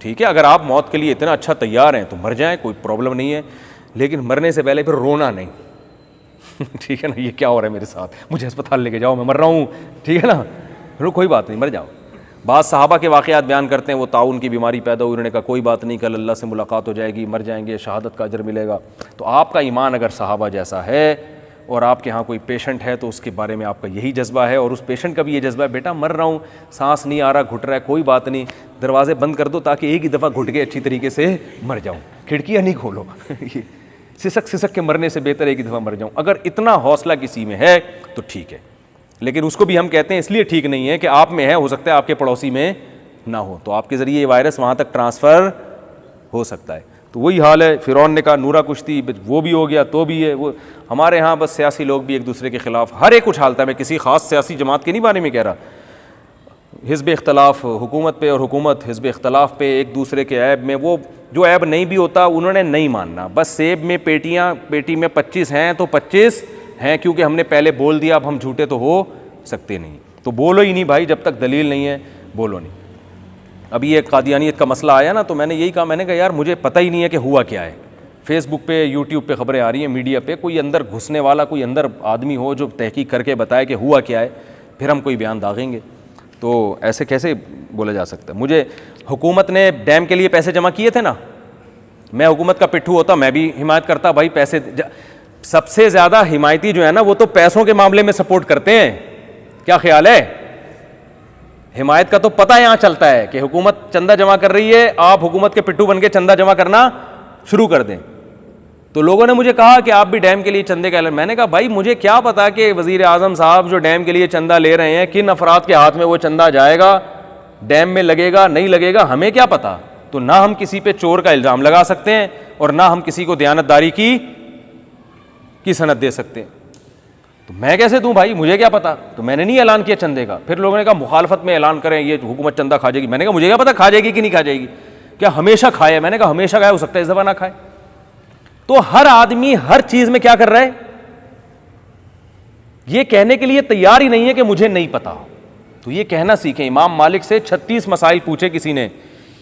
ठीक है, अगर आप मौत के लिए इतना अच्छा तैयार हैं तो मर जाएं, कोई प्रॉब्लम नहीं है, लेकिन मरने से पहले फिर रोना नहीं। ठीक है ना, ये क्या हो रहा है मेरे साथ, मुझे अस्पताल लेके जाओ, मैं मर रहा हूँ, ठीक है ना, फिर कोई बात नहीं, मर जाओ। बाद सहाबा के वाक़यात बयान करते हैं, वो ताउन की बीमारी पैदा हुई, उन्होंने कहा कोई बात नहीं, कल अल्लाह से मुलाकात हो जाएगी, मर जाएंगे, शहादत का अजर मिलेगा। तो आपका ईमान अगर सहाबा जैसा है और आपके यहाँ कोई पेशेंट है तो उसके बारे में आपका यही जज्बा है, और उस पेशेंट का भी ये जज्बा है, बेटा मर रहा हूँ, सांस नहीं आ रहा, घुट रहा है, कोई बात नहीं, दरवाजे बंद कर दो ताकि एक ही दफ़ा घुट के अच्छी तरीके से मर जाऊँ, खिड़कियाँ नहीं खोलो। सिसक सिसक के मरने से बेहतर एक ही दफ़ा मर जाऊँ। अगर इतना हौसला किसी में है तो ठीक है, लेकिन उसको भी हम कहते हैं इसलिए ठीक नहीं है कि आप में है, हो सकता है आपके पड़ोसी में ना हो, तो आपके ज़रिए ये वायरस वहाँ तक ट्रांसफ़र हो सकता है। तो वही हाल है, फ़िरौन ने कहा नूरा कुश्ती, वो भी हो गया तो भी है। वो हमारे यहाँ बस सियासी लोग भी एक दूसरे के ख़िलाफ़ हर एक उछालता है, मैं किसी ख़ास सियासी जमात के नहीं बारे में कह रहा, हिज़्ब इख्तलाफ हुकूमत पे और हुकूमत हिज़्ब इख्तलाफ पे, एक दूसरे के ऐब में, वो जो ऐब नहीं भी होता उन्होंने नहीं मानना, बस सेब में पेटी में 25 हैं तो 25 हैं, क्योंकि हमने पहले बोल दिया, अब हम झूठे तो हो सकते नहीं, तो बोलो ही नहीं भाई, जब तक दलील नहीं है बोलो नहीं। अभी ये कादियानियत का मसला आया ना, तो मैंने यही कहा, मैंने कहा यार मुझे पता ही नहीं है कि हुआ क्या है। फेसबुक पे, यूट्यूब पे खबरें आ रही हैं, मीडिया पे, कोई अंदर घुसने वाला, कोई अंदर आदमी हो जो तहकीक करके बताए कि हुआ क्या है, फिर हम कोई बयान दागेंगे, तो ऐसे कैसे बोला जा सकता है। मुझे हुकूमत ने डैम के लिए पैसे जमा किए थे ना, मैं हुकूमत का पिट्ठू होता, मैं भी हिमायत करता भाई, पैसे सबसे ज़्यादा हिमायती जो है ना वो तो पैसों के मामले में सपोर्ट करते हैं, क्या ख्याल है? हिमायत का तो पता यहाँ चलता है कि हुकूमत चंदा जमा कर रही है, आप हुकूमत के पिट्ठू बन के चंदा जमा करना शुरू कर दें। तो लोगों ने मुझे कहा कि आप भी डैम के लिए चंदे का ऐलान, मैंने कहा भाई मुझे क्या पता कि वज़ीर आज़म साहब जो डैम के लिए चंदा ले रहे हैं, किन अफराद के हाथ में वो चंदा जाएगा, डैम में लगेगा नहीं लगेगा, हमें क्या पता। तो ना हम किसी पे चोर का इल्ज़ाम लगा सकते हैं और ना हम किसी को दयानतदारी की सनद दे सकते हैं। तो मैं कैसे दूं भाई, मुझे क्या पता, तो मैंने नहीं ऐलान किया चंदे का। फिर लोगों ने कहा मुखालफत में ऐलान करें, ये हुकूमत चंदा खा जाएगी, मैंने कहा मुझे क्या पता खा जाएगी कि नहीं खा जाएगी, क्या हमेशा खाए, मैंने कहा हमेशा खाए, हो सकता है इस दफ़ा ना खाए। तो हर आदमी हर चीज में क्या कर रहा है, ये कहने के लिए तैयार ही नहीं है कि मुझे नहीं पता। तो ये कहना सीखें। इमाम मालिक से 36 मसाइल पूछे किसी ने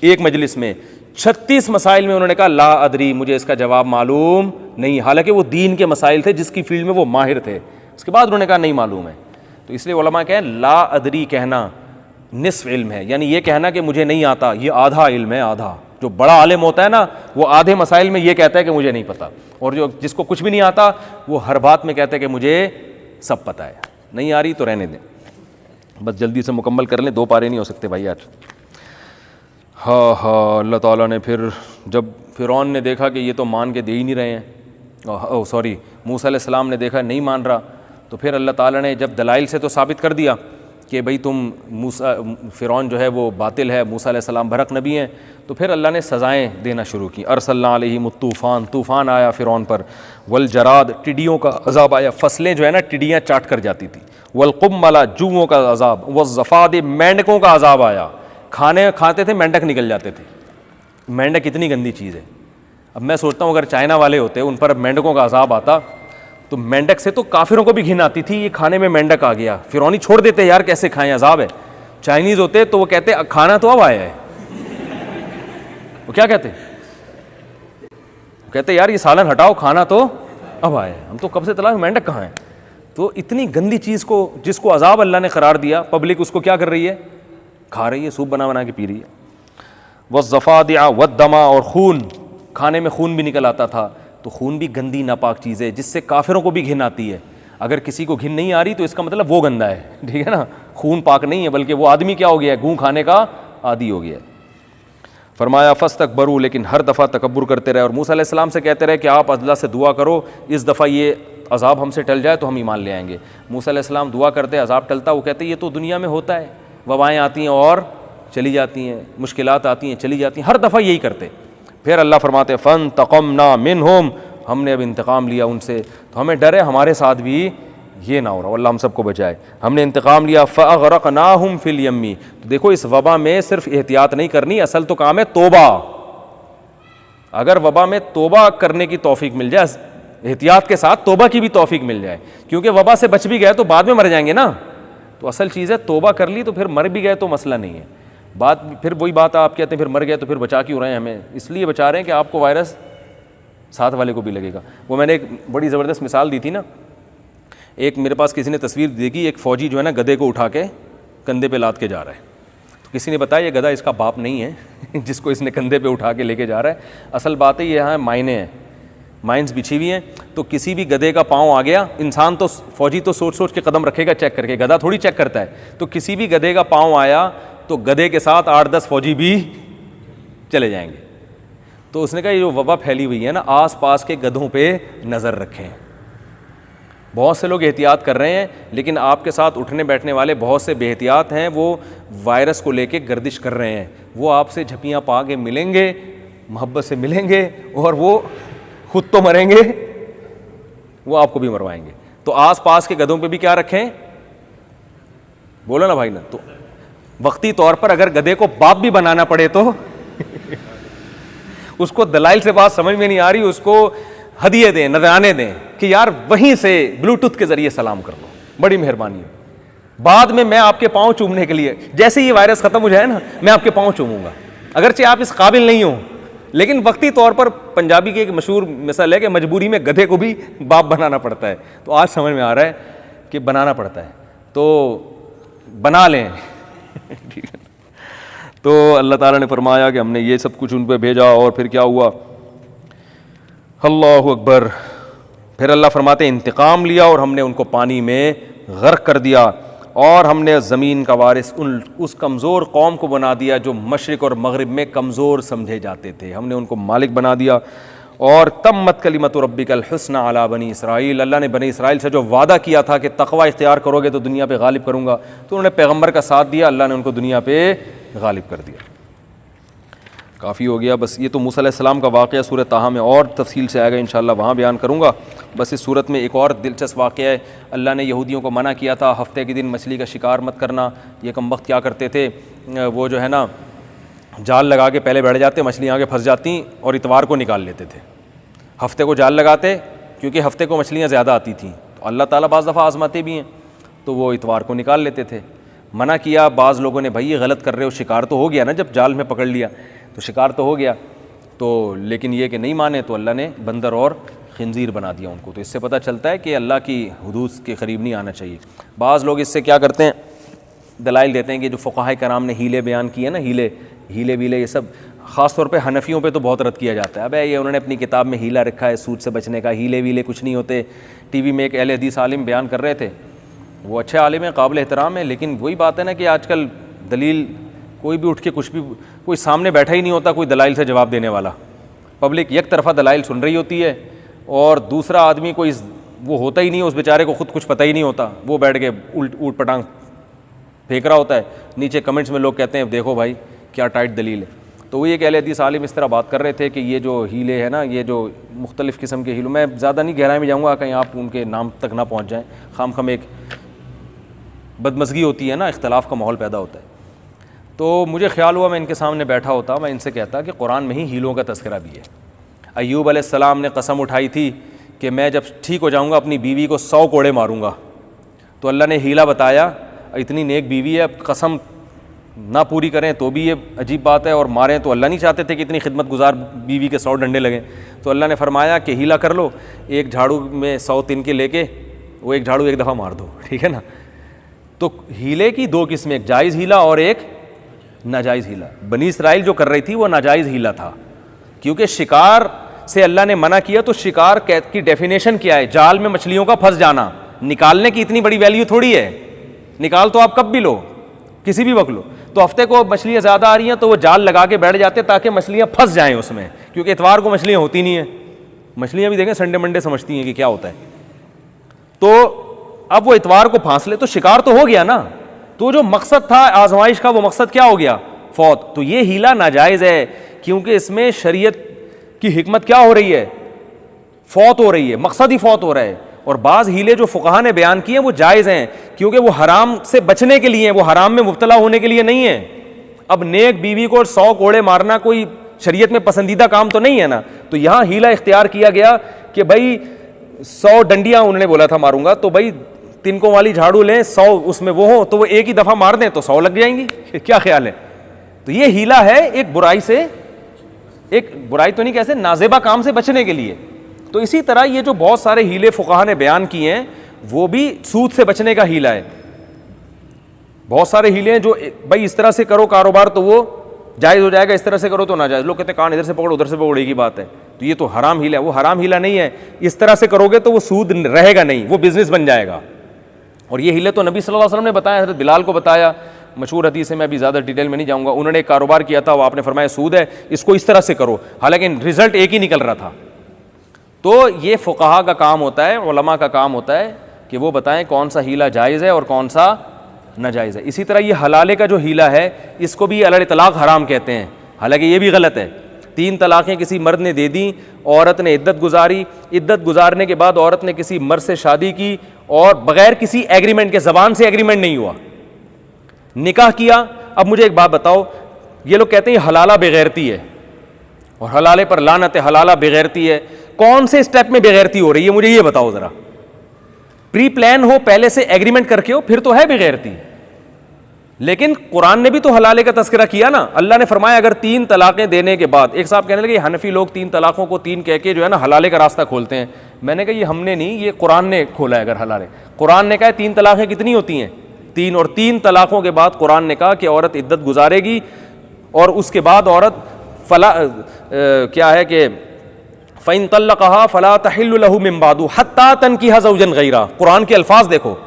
एक मजलिस में, 36 मसाइल में उन्होंने कहा ला अदरी, मुझे इसका जवाब मालूम नहीं, हालांकि वो दीन के मसाइल थे जिसकी फील्ड में वो माहिर थे। उसके बाद उन्होंने कहा नहीं मालूम है। तो इसलिए उलमा कहें ला अदरी कहना निस्फ इल्म है, यानी ये कहना कि मुझे नहीं आता ये आधा इल्म है। आधा जो बड़ा आलिम होता है ना वो आधे मसाइल में ये कहता है कि मुझे नहीं पता, और जो जिसको कुछ भी नहीं आता वो हर बात में कहता है कि मुझे सब पता है। नहीं आ रही तो रहने दें, बस जल्दी से मुकम्मल कर लें, 2 पारे नहीं हो सकते भाई आज। हाँ, अल्लाह ताला ने फिर जब फ़िरौन ने देखा कि ये तो मान के दे ही नहीं रहे हैं, सॉरी मूसा अलैहिस्सलाम ने देखा नहीं मान रहा, तो फिर अल्लाह ताला ने जब दलाइल से तो साबित कर दिया कि भाई फ़िरौन जो है वो बातिल है, मूसा अलैहिस्सलाम बरक नबी हैं, तो फिर अल्लाह ने सज़ाएँ देना शुरू की। अरसलना अलैहिम तूफ़ान, तूफ़ान आया फ़िरौन पर, वल जराद, टिड्डियों का अज़ाब आया, फसलें जो है ना टिड्डियाँ चाट कर जाती थी, वल कुम्मला, जूओं का अज़ाब, वज़्ज़फ़ाद, मेंढकों का अज़ाब आया, खाते थे मेंढक निकल जाते थे। मेंढक इतनी गंदी चीज़ है। अब मैं सोचता हूँ अगर चाइना वाले होते उन पर मेंढकों का अज़ाब आता तो मेंढक से तो काफिरों को भी घिन आती थी, ये खाने में मेंढक आ गया, फ़िरौनी छोड़ देते यार कैसे खाएं, अज़ाब है। चाइनीज़ होते तो वो कहते खाना तो अब आया है, वो क्या कहते, वो कहते यार ये सालन हटाओ, खाना तो अब आया है, हम तो कब से तलाश मेंढक कहाँ है। तो इतनी गंदी चीज़ को जिसको अज़ाब अल्लाह ने करार दिया, पब्लिक उसको क्या कर रही है, खा रही है, सूप बना बना के पी रही है। वज़्ज़फ़ादिआ वद्दमा, और खून, खाने में खून भी निकल आता था। तो खून भी गंदी नापाक चीज़ है जिससे काफिरों को भी घिन आती है। अगर किसी को घिन नहीं आ रही तो इसका मतलब वो गंदा है, ठीक है ना, खून पाक नहीं है, बल्कि वो आदमी क्या हो गया है, गूं खाने का आदी हो गया है। फरमाया फस्तकबरू, लेकिन हर दफ़ा तकब्बुर करते रहे और मूसा अलैहिस्सलाम से कहते रहे कि आप अल्लाह से दुआ करो इस दफ़ा ये अज़ाब हमसे टल जाए तो हम ईमान ले आएंगे। मूसा अलैहिस्सलाम दुआ करते, अज़ाब टलता, वो कहते ये तो दुनिया में होता है, वबाएँ आती हैं और चली जाती हैं, मुश्किलात आती हैं चली जाती हैं, हर दफ़ा यही करते। फिर अल्लाह फरमाते फ़न तक़मना मिनहुम, हमने अब इंतकाम लिया उनसे, तो हमें डर है हमारे साथ भी ये ना हो रहा, अल्लाह हम सबको बचाए, हमने इंतकाम लिया। फ़अग़रक़नाहुम फ़िल यम्मी, तो देखो इस वबा में सिर्फ एहतियात नहीं करनी, असल तो काम है तोबा। अगर वबा में तोबा करने की तौफीक मिल जाए, एहतियात के साथ तोबा की भी तौफीक मिल जाए, क्योंकि वबा से बच भी गए तो बाद में मर जाएंगे ना, तो असल चीज़ है तोबा कर ली तो फिर मर भी गए तो मसला नहीं है। फिर वही बात आप कहते हैं फिर मर गए तो फिर बचा क्यों रहे हैं हमें? इसलिए बचा रहे हैं कि आपको वायरस साथ वाले को भी लगेगा। वो मैंने एक बड़ी ज़बरदस्त मिसाल दी थी ना, एक मेरे पास किसी ने तस्वीर देखी, एक फ़ौजी जो है ना गधे को उठा के कंधे पे लाद के जा रहा है। तो किसी ने बताया ये गधा इसका बाप नहीं है जिसको इसने कंधे पे उठा के लेके जा रहा है। असल बात है ये यहाँ मायने हैं, माइंस बिछी हुई हैं। तो किसी भी गधे का पाँव आ गया, इंसान तो फ़ौजी तो सोच सोच के कदम रखेगा चेक करके, गधा थोड़ी चेक करता है। तो किसी भी गधे का पाँव आया तो गधे के साथ 8-10 फ़ौजी भी चले जाएंगे। तो उसने कहा ये जो वबा फैली हुई है ना, आस पास के गधों पे नज़र रखें। बहुत से लोग एहतियात कर रहे हैं, लेकिन आपके साथ उठने बैठने वाले बहुत से बेहतियात हैं, वो वायरस को लेके गर्दिश कर रहे हैं। वो आपसे झपियाँ पा के मिलेंगे, मोहब्बत से मिलेंगे, और वो खुद तो मरेंगे, वो आपको भी मरवाएंगे। तो आस पास के गधों पे भी क्या रखें? बोलो ना भाई ना। तो वक्ती तौर पर अगर गधे को बाप भी बनाना पड़े तो उसको दलाइल से बात समझ में नहीं आ रही, उसको हदिये दें, नज़राने दें कि यार वहीं से ब्लूटूथ के ज़रिए सलाम कर लो, बड़ी मेहरबानी है। बाद में मैं आपके पाँव चूमने के लिए, जैसे ये वायरस ख़त्म हो जाए ना, मैं आपके पाँव चूमूंगा, अगरचे आप इस काबिल नहीं हो। लेकिन वक्ती तौर पर पंजाबी की एक मशहूर मिसाल है कि मजबूरी में गधे को भी बाप बनाना पड़ता है। तो आज समझ में आ रहा है कि बनाना पड़ता है, तो बना लें ठीक है। तो अल्लाह ताला ने फरमाया कि हमने ये सब कुछ उन पर भेजा, और फिर क्या हुआ? अल्लाहु अकबर। फिर अल्लाह फरमाते इंतकाम लिया और हमने उनको पानी में गर्क कर दिया, और हमने ज़मीन का वारिस उस कमज़ोर कौम को बना दिया जो मशरिक़ और मगरिब में कमज़ोर समझे जाते थे। हमने उनको मालिक बना दिया। और तम्मत कलिमतु रब्बिकल हुस्ना अला बनी इसराइल, अल्लाह ने बनी इसराइल से जो वादा किया था कि तक़वा इख्तियार करोगे तो दुनिया पे गालिब करूँगा, तो उन्होंने पैगम्बर का साथ दिया, अल्लाह ने उनको दुनिया पे गालिब कर दिया। काफ़ी हो गया बस। ये तो मूसा अलैहिस्सलाम का वाक़या सूरह ताहा में और तफसील से आएगा इंशाअल्लाह, वहाँ बयान करूँगा। बस इस सूरत में एक और दिलचस्प वाक़या है। अल्लाह ने यहूदियों को मना किया था हफ्ते के दिन मछली का शिकार मत करना। ये कम वक्त क्या करते थे, वो जो है ना जाल लगा के पहले बैठ जाते, मछलियाँ आगे फंस जाती और इतवार को निकाल लेते थे। हफ्ते को जाल लगाते क्योंकि हफ्ते को मछलियाँ ज़्यादा आती थीं, तो अल्लाह ताला बाज़ दफ़ा आज़माते भी हैं, तो वो इतवार को निकाल लेते थे। मना किया बाज़ लोगों ने, भाई ये गलत कर रहे हो, शिकार तो हो गया ना, जब जाल में पकड़ लिया तो शिकार तो हो गया। तो लेकिन ये कि नहीं माने, तो अल्लाह ने बंदर और खिंजीर बना दिया उनको। तो इससे पता चलता है कि अल्लाह की हुदूद के करीब नहीं आना चाहिए। बाज़ लोग इससे क्या करते हैं, दलाइल देते हैं कि जो फ़ुक़हा कराम ने हीले बयान किए ना, हीले वीले, ये सब ख़ास तौर पे हनफियों पे तो बहुत रद्द किया जाता है। अब ये उन्होंने अपनी किताब में हीला रखा है सूद से बचने का, हीले वीले कुछ नहीं होते। टीवी में एक अहले हदीस आलिम बयान कर रहे थे, वो अच्छे आलिम हैं, काबिल एहतराम है, लेकिन वही बात है ना कि आजकल दलील कोई भी उठ के कुछ भी, कोई सामने बैठा ही नहीं होता कोई दलाइल से जवाब देने वाला। पब्लिक एक तरफ़ा दलाइल सुन रही होती है, और दूसरा आदमी कोई वो होता ही नहीं है, उस बेचारे को खुद कुछ पता ही नहीं होता, वो बैठ के ऊट पटांग फेंक रहा होता है। नीचे कमेंट्स में लोग कहते हैं देखो भाई क्या टाइट दलील है। तो वही एक अहले हदीस आलिम इस तरह बात कर रहे थे कि ये जो हीले हैं ना, ये जो मुख्तलिफ़ किस्म के हीलों, मैं ज़्यादा नहीं गहराई में जाऊँगा कहीं आप उनके नाम तक ना पहुँच जाएँ, खाम एक बदमज़गी होती है ना, इख्तलाफ का माहौल पैदा होता है। तो मुझे ख्याल हुआ मैं इनके सामने बैठा होता, मैं इनसे कहता कि कुरान में ही हीलों का तज़किरा भी है। अय्यूब अलैहिस्सलाम ने कसम उठाई थी कि मैं जब ठीक हो जाऊँगा अपनी बीवी को 100 कोड़े मारूँगा, तो अल्लाह ने हीला बताया, इतनी नेक बीवी है, अब कसम ना पूरी करें तो भी ये अजीब बात है, और मारें तो अल्लाह नहीं चाहते थे कि इतनी खिदमत गुजार बीवी के 100 डंडे लगें। तो अल्लाह ने फरमाया कि हीला कर लो, एक झाड़ू में 100 तिनके लेके वो एक झाड़ू एक दफ़ा मार दो, ठीक है ना। तो हीले की 2 किस्में, एक जायज़ हीला और एक नाजायज़ हीला। बनी इसराइल जो कर रही थी वो नाजायज़ हीला था, क्योंकि शिकार से अल्लाह ने मना किया। तो शिकार की डेफिनेशन क्या है? जाल में मछलियों का फंस जाना। निकालने की इतनी बड़ी वैल्यू थोड़ी है, निकाल तो आप कब भी लो, किसी भी वक्त लो। तो हफ्ते को मछलियाँ ज़्यादा आ रही हैं तो वो जाल लगा के बैठ जाते ताकि मछलियाँ फंस जाएँ उसमें, क्योंकि इतवार को मछलियाँ होती नहीं हैं। मछलियाँ भी देखें संडे मंडे समझती हैं कि क्या होता है। तो अब वो इतवार को फांस ले तो शिकार तो हो गया ना। तो जो मकसद था आजमाइश का, वो मकसद क्या हो गया? फौत। तो ये हीला नाजायज़ है, क्योंकि इसमें शरीयत की हिकमत क्या हो रही है? फौत हो रही है, मकसद ही फौत हो रहा है। और बाज़ हीले जो फ़ुक़हा ने बयान किए वो जायज़ हैं, क्योंकि वो हराम से बचने के लिए हैं, वो हराम में मुब्तला होने के लिए नहीं है। अब नेक बीवी को 100 कोड़े मारना कोई शरीयत में पसंदीदा काम तो नहीं है ना। तो यहाँ हीला इख्तियार किया गया कि भाई 100 डंडियाँ उन्होंने बोला था मारूंगा, तो भाई तिनकों वाली झाड़ू लें, 100 उसमें वो हो, तो वो एक ही दफ़ा मार दें तो 100 लग जाएंगी। क्या ख्याल है? तो ये हीला है एक बुराई से, एक बुराई तो नहीं कैसे, नाजेबा काम से बचने के लिए। तो इसी तरह ये जो बहुत सारे हीले फुकाहा ने बयान किए हैं वो भी सूद से बचने का हीला है। बहुत सारे हीले हैं जो भाई इस तरह से करो कारोबार तो वो जायज़ हो जाएगा, इस तरह से करो तो नाजायज़। लोग कहते हैं कान इधर से पकड़ो उधर से पकड़ो, एक ही बात है। तो ये तो हराम हीला है, वो हराम हीला नहीं है। इस तरह से करोगे तो वो सूद रहेगा नहीं, वो बिजनेस बन जाएगा। और ये हीले तो नबी सल्लल्लाहु अलैहि वसल्लम ने बताया, हज़रत बिलाल को बताया, मशहूर हदीस है, मैं अभी ज़्यादा डिटेल में नहीं जाऊँगा। उन्होंने एक कारोबार किया था, वो आपने फरमाया सूद है, इसको इस तरह से करो, हालांकि रिजल्ट एक ही निकल रहा था। तो ये फुक़हा का काम होता है, उलमा का काम होता है कि वो बताएं कौन सा हीला जायज़ है और कौन सा नाजायज़ है। इसी तरह ये हलाले का जो हीला है इसको भी अलग तलाक हराम कहते हैं, हालांकि ये भी गलत है। 3 तलाक़ें किसी मर्द ने दे दी, औरत ने इद्दत गुजारी, इद्दत गुजारने के बाद औरत ने किसी मर्द से शादी की और बग़ैर किसी एग्रीमेंट के, ज़बान से एग्रीमेंट नहीं हुआ, निकाह किया। अब मुझे एक बात बताओ, ये लोग कहते हैं हलाला बेगैरती है और हलाले पर लानत है, हलाला बेगैरती है। कौन से स्टेप में बेगैरती हो रही है, मुझे ये बताओ ज़रा। प्री प्लान हो, पहले से एग्रीमेंट करके हो, फिर तो है बेगैरती। लेकिन कुरान ने भी तो हलाले का तज़किरा किया ना। अल्लाह ने फरमाया अगर 3 तलाक़ें देने के बाद, एक साहब कहने लगे हनफी लोग 3 तलाक़ों को 3 कह के जो है ना हलाले का रास्ता खोलते हैं। मैंने कहा ये हमने नहीं, ये कुरान ने खोला है। अगर हलाले, कुरान ने कहा 3 तलाक़ें कितनी होती हैं, 3, और 3 तलाक़ों के बाद कुरान ने कहा कि औरत इद्दत गुजारेगी और उसके बाद औरत फला क्या है कि फ़इन तल्लक़हा फ़ला तहिल्लु लहु मिन बादु हत्ता तनकिहा ज़ौजन गैरा। कुरान के अल्फाज देखो,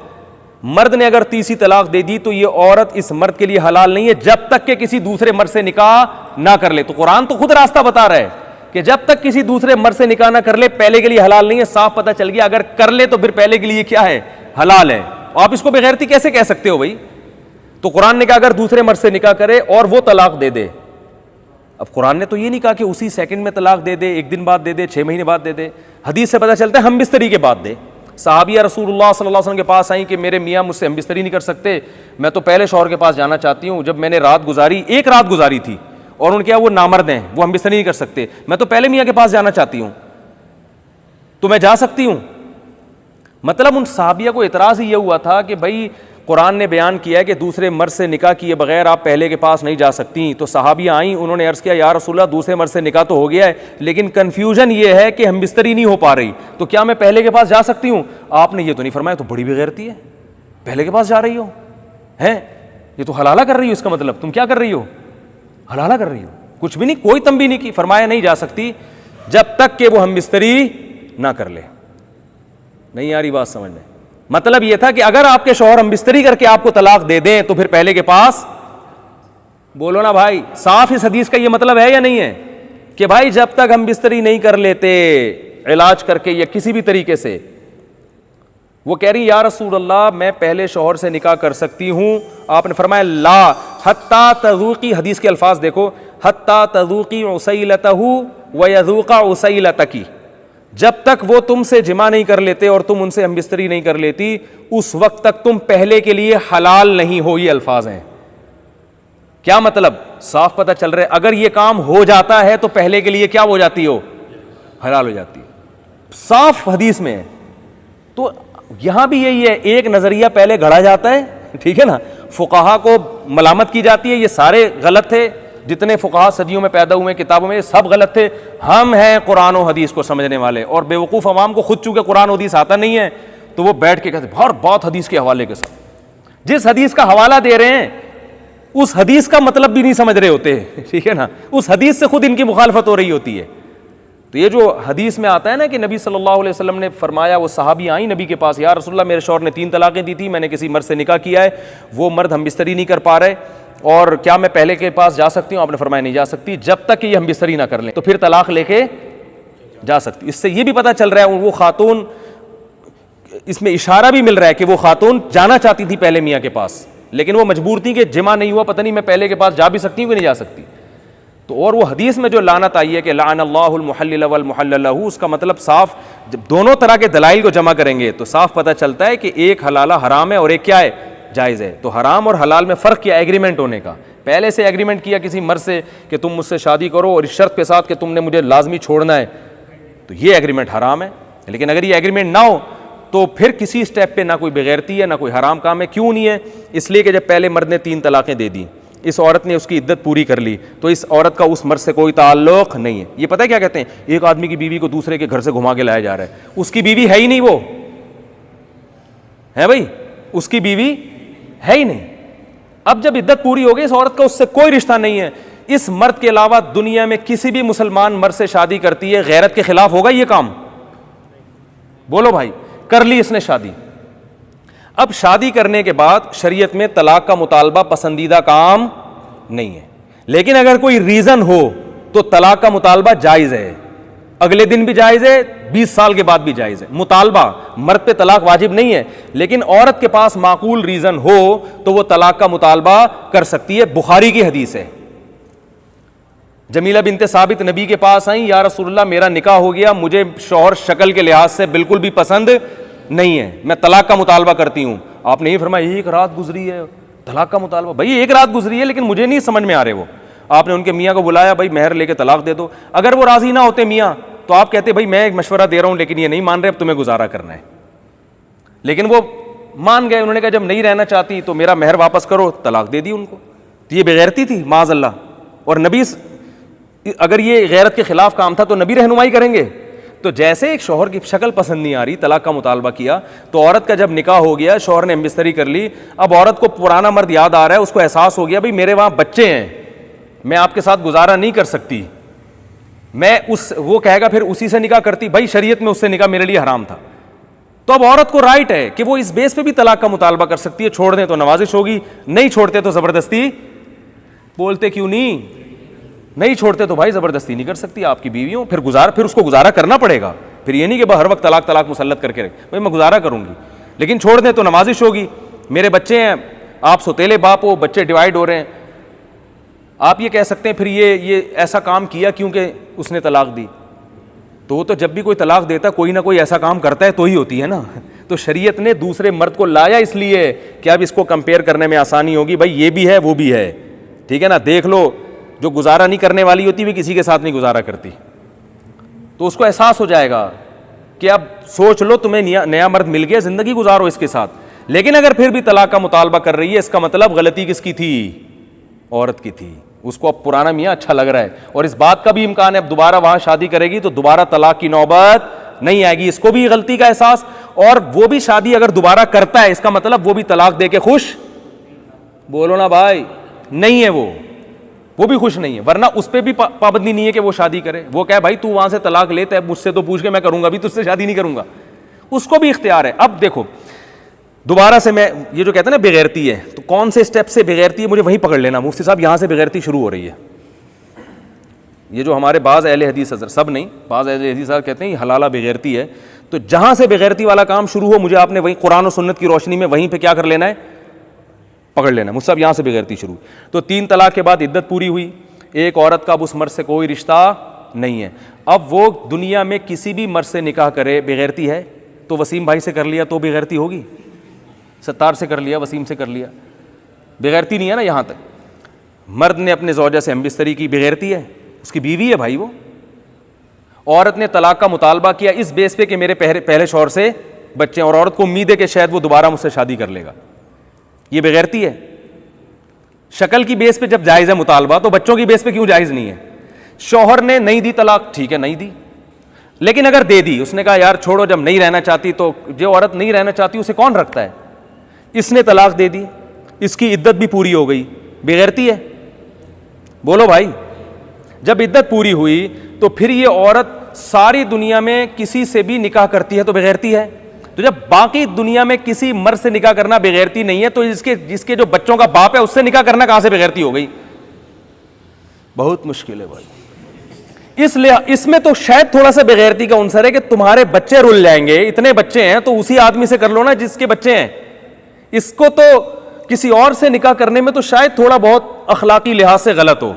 मर्द ने अगर तीसरी तलाक दे दी तो ये औरत इस मर्द के लिए हलाल नहीं है जब तक कि किसी दूसरे मर्द से निकाह ना कर ले। तो कुरान तो खुद रास्ता बता रहा है कि जब तक किसी दूसरे मर्द से निकाह ना कर ले पहले के लिए हलाल नहीं है। साफ पता चल गया, अगर कर ले तो फिर पहले के लिए क्या है, हलाल है। आप इसको बेगैरती कैसे कह सकते हो भाई? तो कुरान ने कहा अगर दूसरे मर्द से निकाह करे और वो तलाक दे दे। अब कुरान ने तो ये नहीं कहा कि उसी सेकंड में तलाक दे दे, 1 दिन बाद दे दे, 6 महीने बाद दे दे। हदीस से पता चलता है हम बिस्तरी के बाद दे। सहाबिया रसूलुल्लाह सल्लल्लाहु अलैहि वसल्लम के पास आई कि मेरे मियाँ मुझसे हम बिस्तरी नहीं कर सकते, मैं तो पहले शौहर के पास जाना चाहती हूँ। जब मैंने रात गुजारी, 1 रात गुजारी थी और उनके वो नामर्द हैं, वो हम बिस्तरी नहीं कर सकते, मैं तो पहले मियाँ के पास जाना चाहती हूँ, तो मैं जा सकती हूँ। मतलब उन सहाबिया को इतराज़ ही ये हुआ था कि भाई कुरान ने बयान किया है कि दूसरे मर्द से निकाह किए बगैर आप पहले के पास नहीं जा सकती। तो सहाबिया आई, उन्होंने अर्ज़ किया या रसूलल्लाह दूसरे मर्द से निकाह तो हो गया है, लेकिन कन्फ्यूजन ये है कि हम बिस्तरी नहीं हो पा रही, तो क्या मैं पहले के पास जा सकती हूँ? आपने ये तो नहीं फरमाया, तो बड़ी बेगैरती है, पहले के पास जा रही हो हैं, ये तो हलाला कर रही हो। इसका मतलब तुम क्या कर रही हो, हलाला कर रही हो, कुछ भी नहीं, कोई तंबी नहीं की। फरमाया नहीं जा सकती जब तक कि वो हम बिस्तरी ना कर ले। नहीं आ रही बात समझ में? मतलब यह था कि अगर आपके शौहर हम बिस्तरी करके आपको तलाक दे दें तो फिर पहले के पास, बोलो ना भाई, साफ इस हदीस का यह मतलब है या नहीं है कि भाई जब तक हम बिस्तरी नहीं कर लेते इलाज करके या किसी भी तरीके से, वो कह रही या रसूल अल्लाह मैं पहले शौहर से निकाह कर सकती हूं। आपने फरमाया ला हत्ता तज़ूक़ी, हदीस के अल्फाज देखो, हत्ता तज़ूक़ी उसैलतहु व यज़ूक़ा उसैलतकी, जब तक वो तुमसे जिमा नहीं कर लेते और तुम उनसे हम बिस्तरी नहीं कर लेती उस वक्त तक तुम पहले के लिए हलाल नहीं हो। ये अल्फाज हैं। क्या मतलब? साफ पता चल रहा है अगर ये काम हो जाता है तो पहले के लिए क्या हो जाती हो, हलाल हो जाती है। साफ हदीस में है। तो यहां भी यही है, एक नजरिया पहले गढ़ा जाता है, ठीक है ना, फुकाहा को मलामत की जाती है, ये सारे गलत थे, जितने फुकाहा सदियों में पैदा हुए किताबों में सब गलत थे। हम हैं कुरान और हदीस को समझने वाले, और बेवकूफ़ अवाम को खुद चूंकि कुरान और हदीस आता नहीं है तो वो बैठ के कहते हर बात हदीस के हवाले के साथ। जिस हदीस का हवाला दे रहे हैं उस हदीस का मतलब भी नहीं समझ रहे होते, ठीक है ना, उस हदीस से खुद इनकी मुखालफत हो रही होती है। तो ये जो हदीस में आता है ना कि नबी सल्लल्लाहु अलैहि वसल्लम ने फरमाया, वो सहाबी आई नबी के पास, या रसूलल्लाह मेरे शौहर ने 3 तलाक़ें दी थी, मैंने किसी मर्द से निकाह किया है, वो मर्द हम बिस्तरी नहीं कर पा रहे, और क्या मैं पहले के पास जा सकती हूँ? आपने फरमाया नहीं जा सकती जब तक कि ये हम बिस्तरी ना कर लें, तो फिर तलाक लेके जा सकती। इससे ये भी पता चल रहा है वो खातून, इसमें इशारा भी मिल रहा है कि वो खातून जाना चाहती थी पहले मियाँ के पास, लेकिन वो मजबूर थी कि जिमा नहीं हुआ, पता नहीं मैं पहले के पास जा भी सकती हूँ कि नहीं जा सकती। तो और वो हदीस में जो लानत आई है कि लाअनल्लाहुल मुहल्लिल वल मुहल्लल लहू, उसका मतलब साफ, जब दोनों तरह के दलाइल को जमा करेंगे तो साफ पता चलता है कि एक हलाला हराम है और एक क्या है, जायज़ है। तो हराम और हलाल में फ़र्क किया एग्रीमेंट होने का। पहले से एग्रीमेंट किया किसी मर्द से कि तुम मुझसे शादी करो और इस शर्त के साथ कि तुमने मुझे लाजमी छोड़ना है, तो ये एग्रीमेंट हराम है। लेकिन अगर ये एग्रीमेंट ना हो तो फिर किसी स्टेप पे ना कोई बेगैरती है ना कोई हराम काम है। क्यों नहीं है? इसलिए कि जब पहले मर्द ने 3 तलाक़ें दे दी, इस औरत ने उसकी इद्दत पूरी कर ली तो इस औरत का उस मर्द से कोई ताल्लुक नहीं है। ये पता है क्या कहते हैं, एक आदमी की बीवी को दूसरे के घर से घुमा के लाया जा रहा है, उसकी बीवी है ही नहीं, वो है भाई, उसकी बीवी है ही नहीं। अब जब इद्दत पूरी हो गई, इस औरत का उससे कोई रिश्ता नहीं है, इस मर्द के अलावा दुनिया में किसी भी मुसलमान मर्द से शादी करती है, गैरत के खिलाफ होगा ये काम? बोलो भाई। कर ली इसने शादी। अब शादी करने के बाद शरीयत में तलाक का मुतालबा पसंदीदा काम नहीं है, लेकिन अगर कोई रीजन हो तो तलाक का मुतालबा जायज है, अगले दिन भी जायज है, 20 साल के बाद भी जायज है। मुतालबा, मर्द पे तलाक वाजिब नहीं है, लेकिन औरत के पास माकूल रीजन हो तो वो तलाक का मुतालबा कर सकती है। बुखारी की हदीस है, जमीला बिनते साबित नबी के पास आई, या रसूलल्लाह मेरा निकाह हो गया, मुझे शौहर शक्ल के लिहाज से बिल्कुल भी पसंद नहीं है, मैं तलाक का मुतालबा करती हूं। आपने ये फरमाया एक रात गुजरी है, तलाक का मुतालबा? भाई एक रात गुजरी है, लेकिन मुझे नहीं समझ में आ रहे वो। आपने उनके मियाँ को बुलाया, भाई मेहर लेके तलाक दे दो। अगर वो राजी ना होते मियाँ, तो आप कहते भाई मैं एक मशवरा दे रहा हूं, लेकिन ये नहीं मान रहे, अब तुम्हें गुजारा करना है। लेकिन वो मान गए, उन्होंने कहा जब नहीं रहना चाहती तो मेरा मेहर वापस करो, तलाक दे दी उनको। तो ये बेगैरती थी माज़अल्लाह। और नबी, अगर ये गैरत के खिलाफ काम था तो नबी रहनुमाई करेंगे। तो जैसे एक शौहर की शक्ल पसंद नहीं आ रही, तलाक का मुतालबा किया, तो औरत का जब निकाह हो गया, शौहर ने बिस्तरी कर ली, अब औरत को पुराना मर्द याद आ रहा है, उसको एहसास हो गया भाई मेरे वहां बच्चे हैं, मैं आपके साथ गुजारा नहीं कर सकती, वो कहेगा फिर उसी से निकाह करती। भाई शरीयत में उससे निकाह मेरे लिए हराम था। तो अब औरत को राइट है कि वो इस बेस पे भी तलाक का मुतालबा कर सकती है, छोड़ दें तो नवाजिश होगी, नहीं छोड़ते तो जबरदस्ती। बोलते क्यों नहीं छोड़ते तो भाई जबरदस्ती नहीं कर सकती, आपकी बीवी हो, फिर उसको गुजारा करना पड़ेगा। फिर ये नहीं कि हर वक्त तलाक तलाक मुसल्लत करके रख, भाई मैं गुजारा करूंगी, लेकिन छोड़ दें तो नवाजिश होगी, मेरे बच्चे हैं, आप सोतेले बाप हो, बच्चे डिवाइड हो रहे हैं। आप ये कह सकते हैं फिर ये ऐसा काम किया क्योंकि उसने तलाक दी। तो जब भी कोई तलाक देता कोई ना कोई ऐसा काम करता है तो ही होती है ना। तो शरीयत ने दूसरे मर्द को लाया इसलिए कि अब इसको कंपेयर करने में आसानी होगी, भाई ये भी है वो भी है, ठीक है ना। देख लो, जो गुजारा नहीं करने वाली होती भी किसी के साथ नहीं गुजारा करती, तो उसको एहसास हो जाएगा कि अब सोच लो तुम्हें नया मर्द मिल गया, जिंदगी गुजारो इसके साथ। लेकिन अगर फिर भी तलाक का मुतालबा कर रही है, इसका मतलब गलती किसकी थी? औरत की थी। उसको अब पुराना मियाँ अच्छा लग रहा है, और इस बात का भी इम्कान है अब दोबारा वहां शादी करेगी तो दोबारा तलाक की नौबत नहीं आएगी। इसको भी गलती का एहसास, और वो भी शादी अगर दोबारा करता है, इसका मतलब वो भी तलाक दे के खुश, बोलो ना भाई, नहीं है वो भी खुश नहीं है। वरना उस पर भी पाबंदी नहीं है कि वो शादी करे। वो कहे भाई तू वहां से तलाक लेता है, मुझसे तो पूछ के मैं करूंगा, अभी तुझसे शादी नहीं करूंगा, उसको भी इख्तियार है। अब देखो दोबारा से मैं ये जो कहते हैं ना बेगैरती है, तो कौन से स्टेप से बेगैरती है मुझे वहीं पकड़ लेना। मुफ्ती साहब यहां से बेगैरती शुरू हो रही है। ये जो हमारे बाज़ अहले हदीस हज़रत, सब नहीं, बाज़ अहले हदीस कहते हैं ये हलाला बेगैरती है। तो जहां से बेगैरती वाला काम शुरू हो, मुझे आपने वहीं कुरान और सुन्नत की रोशनी में वहीं पे क्या कर लेना है, पकड़ लेना। मुझसे यहां से बेगैरती शुरू। तो 3 तलाक के बाद इद्दत पूरी हुई, एक औरत का अब उस मर्द से कोई रिश्ता नहीं है। अब वो दुनिया में किसी भी मर्द से निकाह करे, बेगैरती है तो वसीम भाई से कर लिया तो बेगैरती होगी, सत्तार से कर लिया, वसीम से कर लिया, बेगैरती नहीं है ना। यहां तक मर्द ने अपने ज़ौजा से हमबिस्तरी की, बेगैरती है, उसकी बीवी है भाई वो। औरत ने तलाक का मुतालबा किया इस बेस पे कि मेरे पहले शौहर से बच्चे हैं, और औरत को उम्मीद है कि शायद वो दोबारा मुझसे शादी कर लेगा, ये बेगैरती है। शक्ल की बेस पे जब जायज़ है मुतालबा, तो बच्चों की बेस पे क्यों जायज़ नहीं है? शौहर ने नहीं दी तलाक, ठीक है नहीं दी, लेकिन अगर दे दी, उसने कहा यार छोड़ो, जब नहीं रहना चाहती, तो जो औरत नहीं रहना चाहती उसे कौन रखता है, इसने तलाक दे दी, इसकी इद्दत भी पूरी हो गई, बेगैरती है? बोलो भाई। जब इद्दत पूरी हुई तो फिर ये औरत सारी दुनिया में किसी से भी निकाह करती है तो बेगैरती है। तो जब बाकी दुनिया में किसी मर्द से निकाह करना बेगैरती नहीं है, तो जिसके जो बच्चों का बाप है उससे निकाह करना कहां से बेगैरती हो गई? बहुत मुश्किल है भाई। इसलिए इसमें तो शायद थोड़ा सा बेगैरती का उनसर है कि तुम्हारे बच्चे रुल जाएंगे, इतने बच्चे हैं तो उसी आदमी से कर लो ना जिसके बच्चे हैं। इसको तो किसी और से निकाह करने में तो शायद थोड़ा बहुत अखलाकी लिहाज से गलत हो,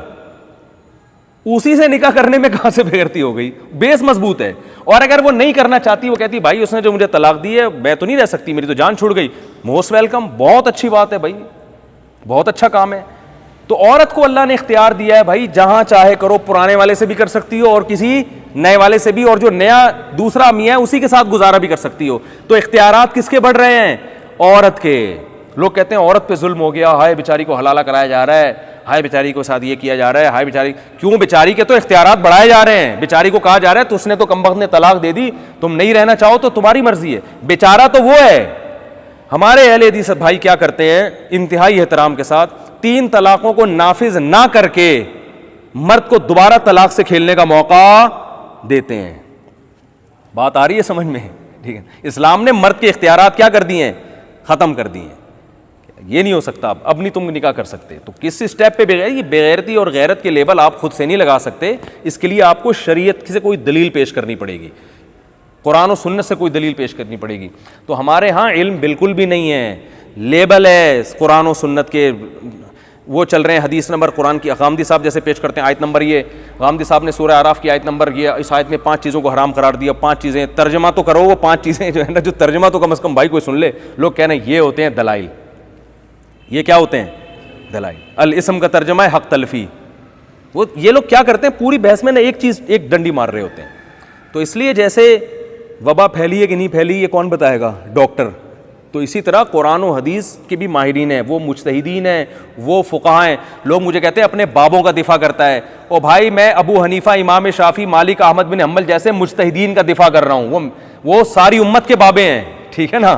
उसी से निकाह करने में कहां से बेगैरती हो गई? बेस मजबूत है। और अगर वो नहीं करना चाहती, वो कहती भाई उसने जो मुझे तलाक दी है, मैं तो नहीं रह सकती, मेरी तो जान छूट गई, मोस्ट वेलकम, बहुत अच्छी बात है भाई, बहुत अच्छा काम है। तो औरत को अल्लाह ने इख्तियार दिया है भाई, जहां चाहे करो, पुराने वाले से भी कर सकती हो और किसी नए वाले से भी, और जो नया दूसरा मियाँ है उसी के साथ गुजारा भी कर सकती हो। तो इख्तियारात किसके बढ़ रहे हैं? औरत के। लोग कहते हैं औरत पे जुल्म हो गया, हाय बेचारी को हलाला कराया जा रहा है, हाय बेचारी को साथ ये किया जा रहा है, हाय बेचारी, क्यों? बेचारी के तो इख्तियारात बढ़ाए जा रहे हैं। बेचारी को कहा जा रहा है तो उसने तो कमबख्त ने तलाक दे दी, तुम नहीं रहना चाहो तो तुम्हारी मर्जी है। बेचारा तो वो है। हमारे अहले हदीस भाई क्या करते हैं, इंतहाई एहतराम के साथ 3 तलाकों को नाफिज ना करके मर्द को दोबारा तलाक से खेलने का मौका देते हैं। बात आ रही है समझ में? ठीक है, इस्लाम ने मर्द के इख्तियारात क्या कर दिए हैं? ख़त्म कर दिए हैं। ये नहीं हो सकता, अब नहीं तुम निकाह कर सकते। तो किस स्टेप पे ये बेगैरती और गैरत के लेबल आप खुद से नहीं लगा सकते। इसके लिए आपको शरीयत से कोई दलील पेश करनी पड़ेगी, कुरान और सुन्नत से कोई दलील पेश करनी पड़ेगी। तो हमारे यहाँ इल्म बिल्कुल भी नहीं है, लेबल है कुरान और सुन्नत के, वो चल रहे हैं। हदीस नंबर कुरान की गामदी साहब जैसे पेश करते हैं, आयत नंबर ये, गामदी साहब ने सूरह आराफ की आयत नंबर ये, इस आयत में 5 चीज़ों को हराम करार दिया। 5 चीज़ें तर्जमा तो करो, वो 5 चीज़ें जो है ना, जो तर्जमा तो कम से कम भाई कोई सुन ले। लोग कह रहे हैं ये होते हैं दलाइल। ये क्या होते हैं? दलाइल। अल इस्म का तर्जमा है हक तलफी। वो ये लोग क्या करते हैं, पूरी बहस में ना एक चीज़, एक डंडी मार रहे होते हैं। तो इसलिए जैसे वबा फैली है कि नहीं फैली ये कौन बताएगा? डॉक्टर। तो इसी तरह कुरान और हदीस के भी माहिरीन हैं, वो मुज्तहिदीन हैं, वो फुक़हा हैं। लोग मुझे कहते हैं अपने बाबों का दिफा करता है। ओ भाई, मैं अबू हनीफा, इमाम शाफी, मालिक, अहमद बिन हम्बल जैसे मुज्तहिदीन का दिफा कर रहा हूँ। वो सारी उम्मत के बाबे हैं, ठीक है ना,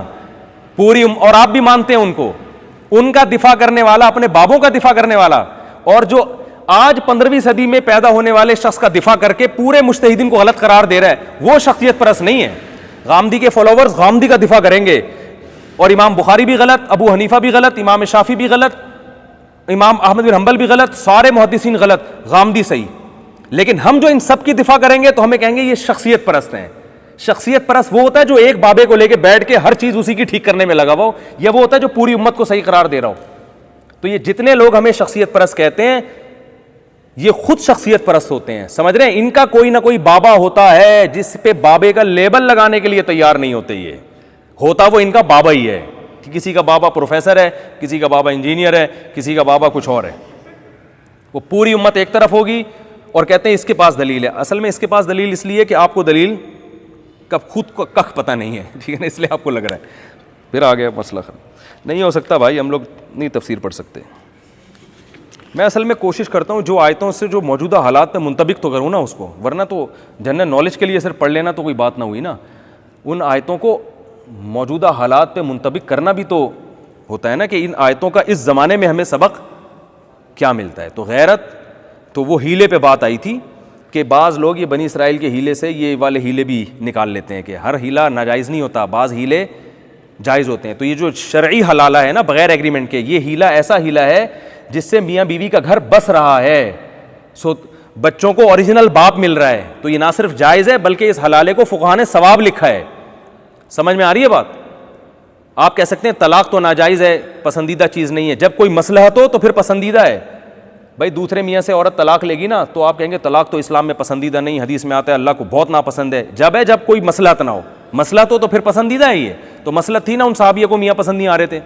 पूरी और आप भी मानते हैं उनको। उनका दिफा करने वाला, अपने बाबों का दिफा करने वाला, और जो आज 15वीं सदी में पैदा होने वाले शख्स का दिफा करके पूरे मुज्तहिदीन को गलत करार दे रहा है, वो शख्सियत परस्त नहीं है। गामदी के फॉलोवर्स गामदी का दिफा करेंगे, और इमाम बुखारी भी गलत, अबू हनीफा भी गलत, इमाम शाफी भी गलत, इमाम अहमद बिन हम्बल भी गलत, सारे मुहद्दिसीन गलत, गामदी सही। लेकिन हम जो इन सब की दिफा करेंगे तो हमें कहेंगे ये शख्सियत परस्त हैं। शख्सियत परस्त वो होता है जो एक बाबे को लेके बैठ के हर चीज उसी की ठीक करने में लगा हुआ हो, या वो होता है जो पूरी उम्मत को सही करार दे रहा हो। तो ये जितने लोग हमें शख्सियत परस्त कहते हैं, ये खुद शख्सियत परस्त होते हैं, समझ रहे हैं? इनका कोई ना कोई बाबा होता है जिस पे बाबे का लेबल लगाने के लिए तैयार नहीं होते। ये होता वो इनका बाबा ही है कि किसी का बाबा प्रोफेसर है, किसी का बाबा इंजीनियर है, किसी का बाबा कुछ और है। वो पूरी उम्मत एक तरफ होगी और कहते हैं इसके पास दलील है। असल में इसके पास दलील इसलिए कि आपको दलील कब खुद को कख पता नहीं है, ठीक है ना, इसलिए आपको लग रहा है। फिर आ गया मसला नहीं हो सकता भाई, हम लोग नहीं तफसीर पढ़ सकते। मैं असल में कोशिश करता हूँ जो आयतों से जो मौजूदा हालात पे मुंतबिक तो करूँ ना उसको, वरना तो जनरल नॉलेज के लिए सिर्फ पढ़ लेना तो कोई बात ना हुई ना। उन आयतों को मौजूदा हालात पे मुंतबिक करना भी तो होता है ना, कि इन आयतों का इस ज़माने में हमें सबक क्या मिलता है। तो गैरत, तो वो हीले पे बात आई थी कि बाज़ लोग ये बनी इसराइल के हीले से ये वाले हीले भी निकाल लेते हैं कि हर हीला नाजायज़ नहीं होता, बाज़ हीले जायज़ होते हैं। तो ये जो शरई हलाला है ना बग़ैर एग्रीमेंट के, ये हीला ऐसा हीला है जिससे मियाँ बीवी का घर बस रहा है, सो बच्चों को ओरिजिनल बाप मिल रहा है। तो ये ना सिर्फ जायज़ है बल्कि इस हलाले को फुक़हा ने सवाब लिखा है। समझ में आ रही है बात? आप कह सकते हैं तलाक तो नाजायज़ है, पसंदीदा चीज़ नहीं है। जब कोई मसलहत हो तो फिर पसंदीदा है। भाई दूसरे मियाँ से औरत तलाक लेगी ना तो आप कहेंगे तलाक तो इस्लाम में पसंदीदा नहीं, हदीस में आता है अल्लाह को बहुत नापसंद है। जब कोई मसलहत ना हो, मसलहत हो तो फिर पसंदीदा है। ये तो मसलहत थी ना, उन साहबियों को मियाँ पसंद नहीं आ रहे थे,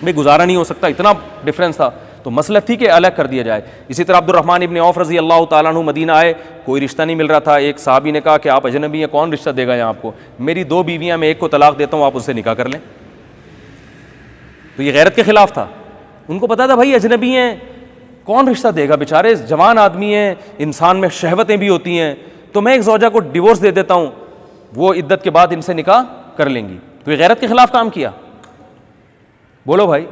भाई गुजारा नहीं हो सकता, इतना डिफरेंस था, तो मसलहत थी कि अलग कर दिया जाए। इसी तरह अब्दुर्रहमान इब्न औफ रज़ी अल्लाह ताला अन्हु मदीना आए, कोई रिश्ता नहीं मिल रहा था। एक साहबी ने कहा कि आप अजनबी हैं, कौन रिश्ता देगा यहाँ आपको? मेरी 2 बीवियाँ, मैं एक को तलाक देता हूँ, आप उससे निकाह कर लें। तो ये गैरत के खिलाफ था। उनको पता था भाई अजनबी हैं, कौन रिश्ता देगा, बेचारे जवान आदमी हैं, इंसान में शहवतें भी होती हैं, तो मैं एक ज़ौजा को डिवोर्स दे देता हूँ, वो इद्दत के बाद इनसे निकाह कर लेंगी। तो ये गैरत के खिलाफ काम किया। बोलो भाई,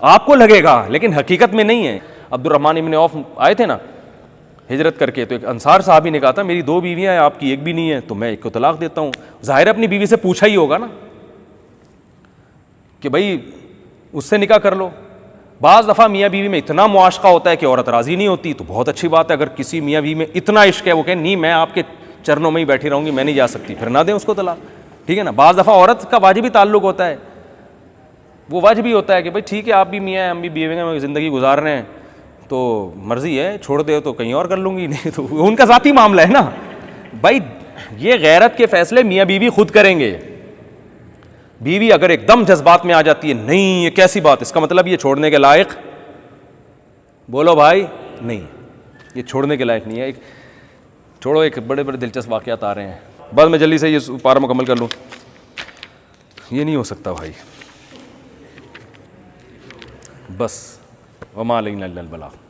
आपको लगेगा लेकिन हकीकत में नहीं है। अब्दुर्रहमान इब्न औफ आए थे ना हिजरत करके, तो एक अंसार साहबी ने कहा था मेरी 2 बीवियाँ हैं, आपकी एक भी नहीं है, तो मैं एक को तलाक देता हूँ। ज़ाहिर अपनी बीवी से पूछा ही होगा ना कि भाई उससे निकाह कर लो। बाज़ दफ़ा मियाँ बीवी में इतना मुआशका होता है कि औरत राज़ी नहीं होती, तो बहुत अच्छी बात है। अगर किसी मियाँ बीवी में इतना इश्क है, वो कहें नहीं मैं आपके चरणों में ही बैठी रहूँगी, मैं नहीं जा सकती, फिर ना दें उसको तलाक, ठीक है ना। बाज़ दफ़ा औरत का वाजिबी ताल्लुक़ होता है, वो वाजिबी होता है कि भाई ठीक है आप भी मियाँ हैं, हम भी बीवी में ज़िंदगी गुजार रहे हैं, तो मर्ज़ी है, छोड़ दे तो कहीं और कर लूँगी, नहीं तो उनका ज़ाती मामला है ना भाई। ये गैरत के फ़ैसले मियाँ बीवी खुद करेंगे। बीवी अगर एकदम जज्बात में आ जाती है, नहीं ये कैसी बात, इसका मतलब ये छोड़ने के लायक, बोलो भाई नहीं, ये छोड़ने के लायक नहीं है। छोड़ो, एक बड़े बड़े दिलचस्प वाक़यात आ रहे हैं, बस मैं जल्दी से ये पारा मुकम्मल कर लूँ। ये नहीं हो सकता भाई, बस वमा अलैना इल्लल बलाग।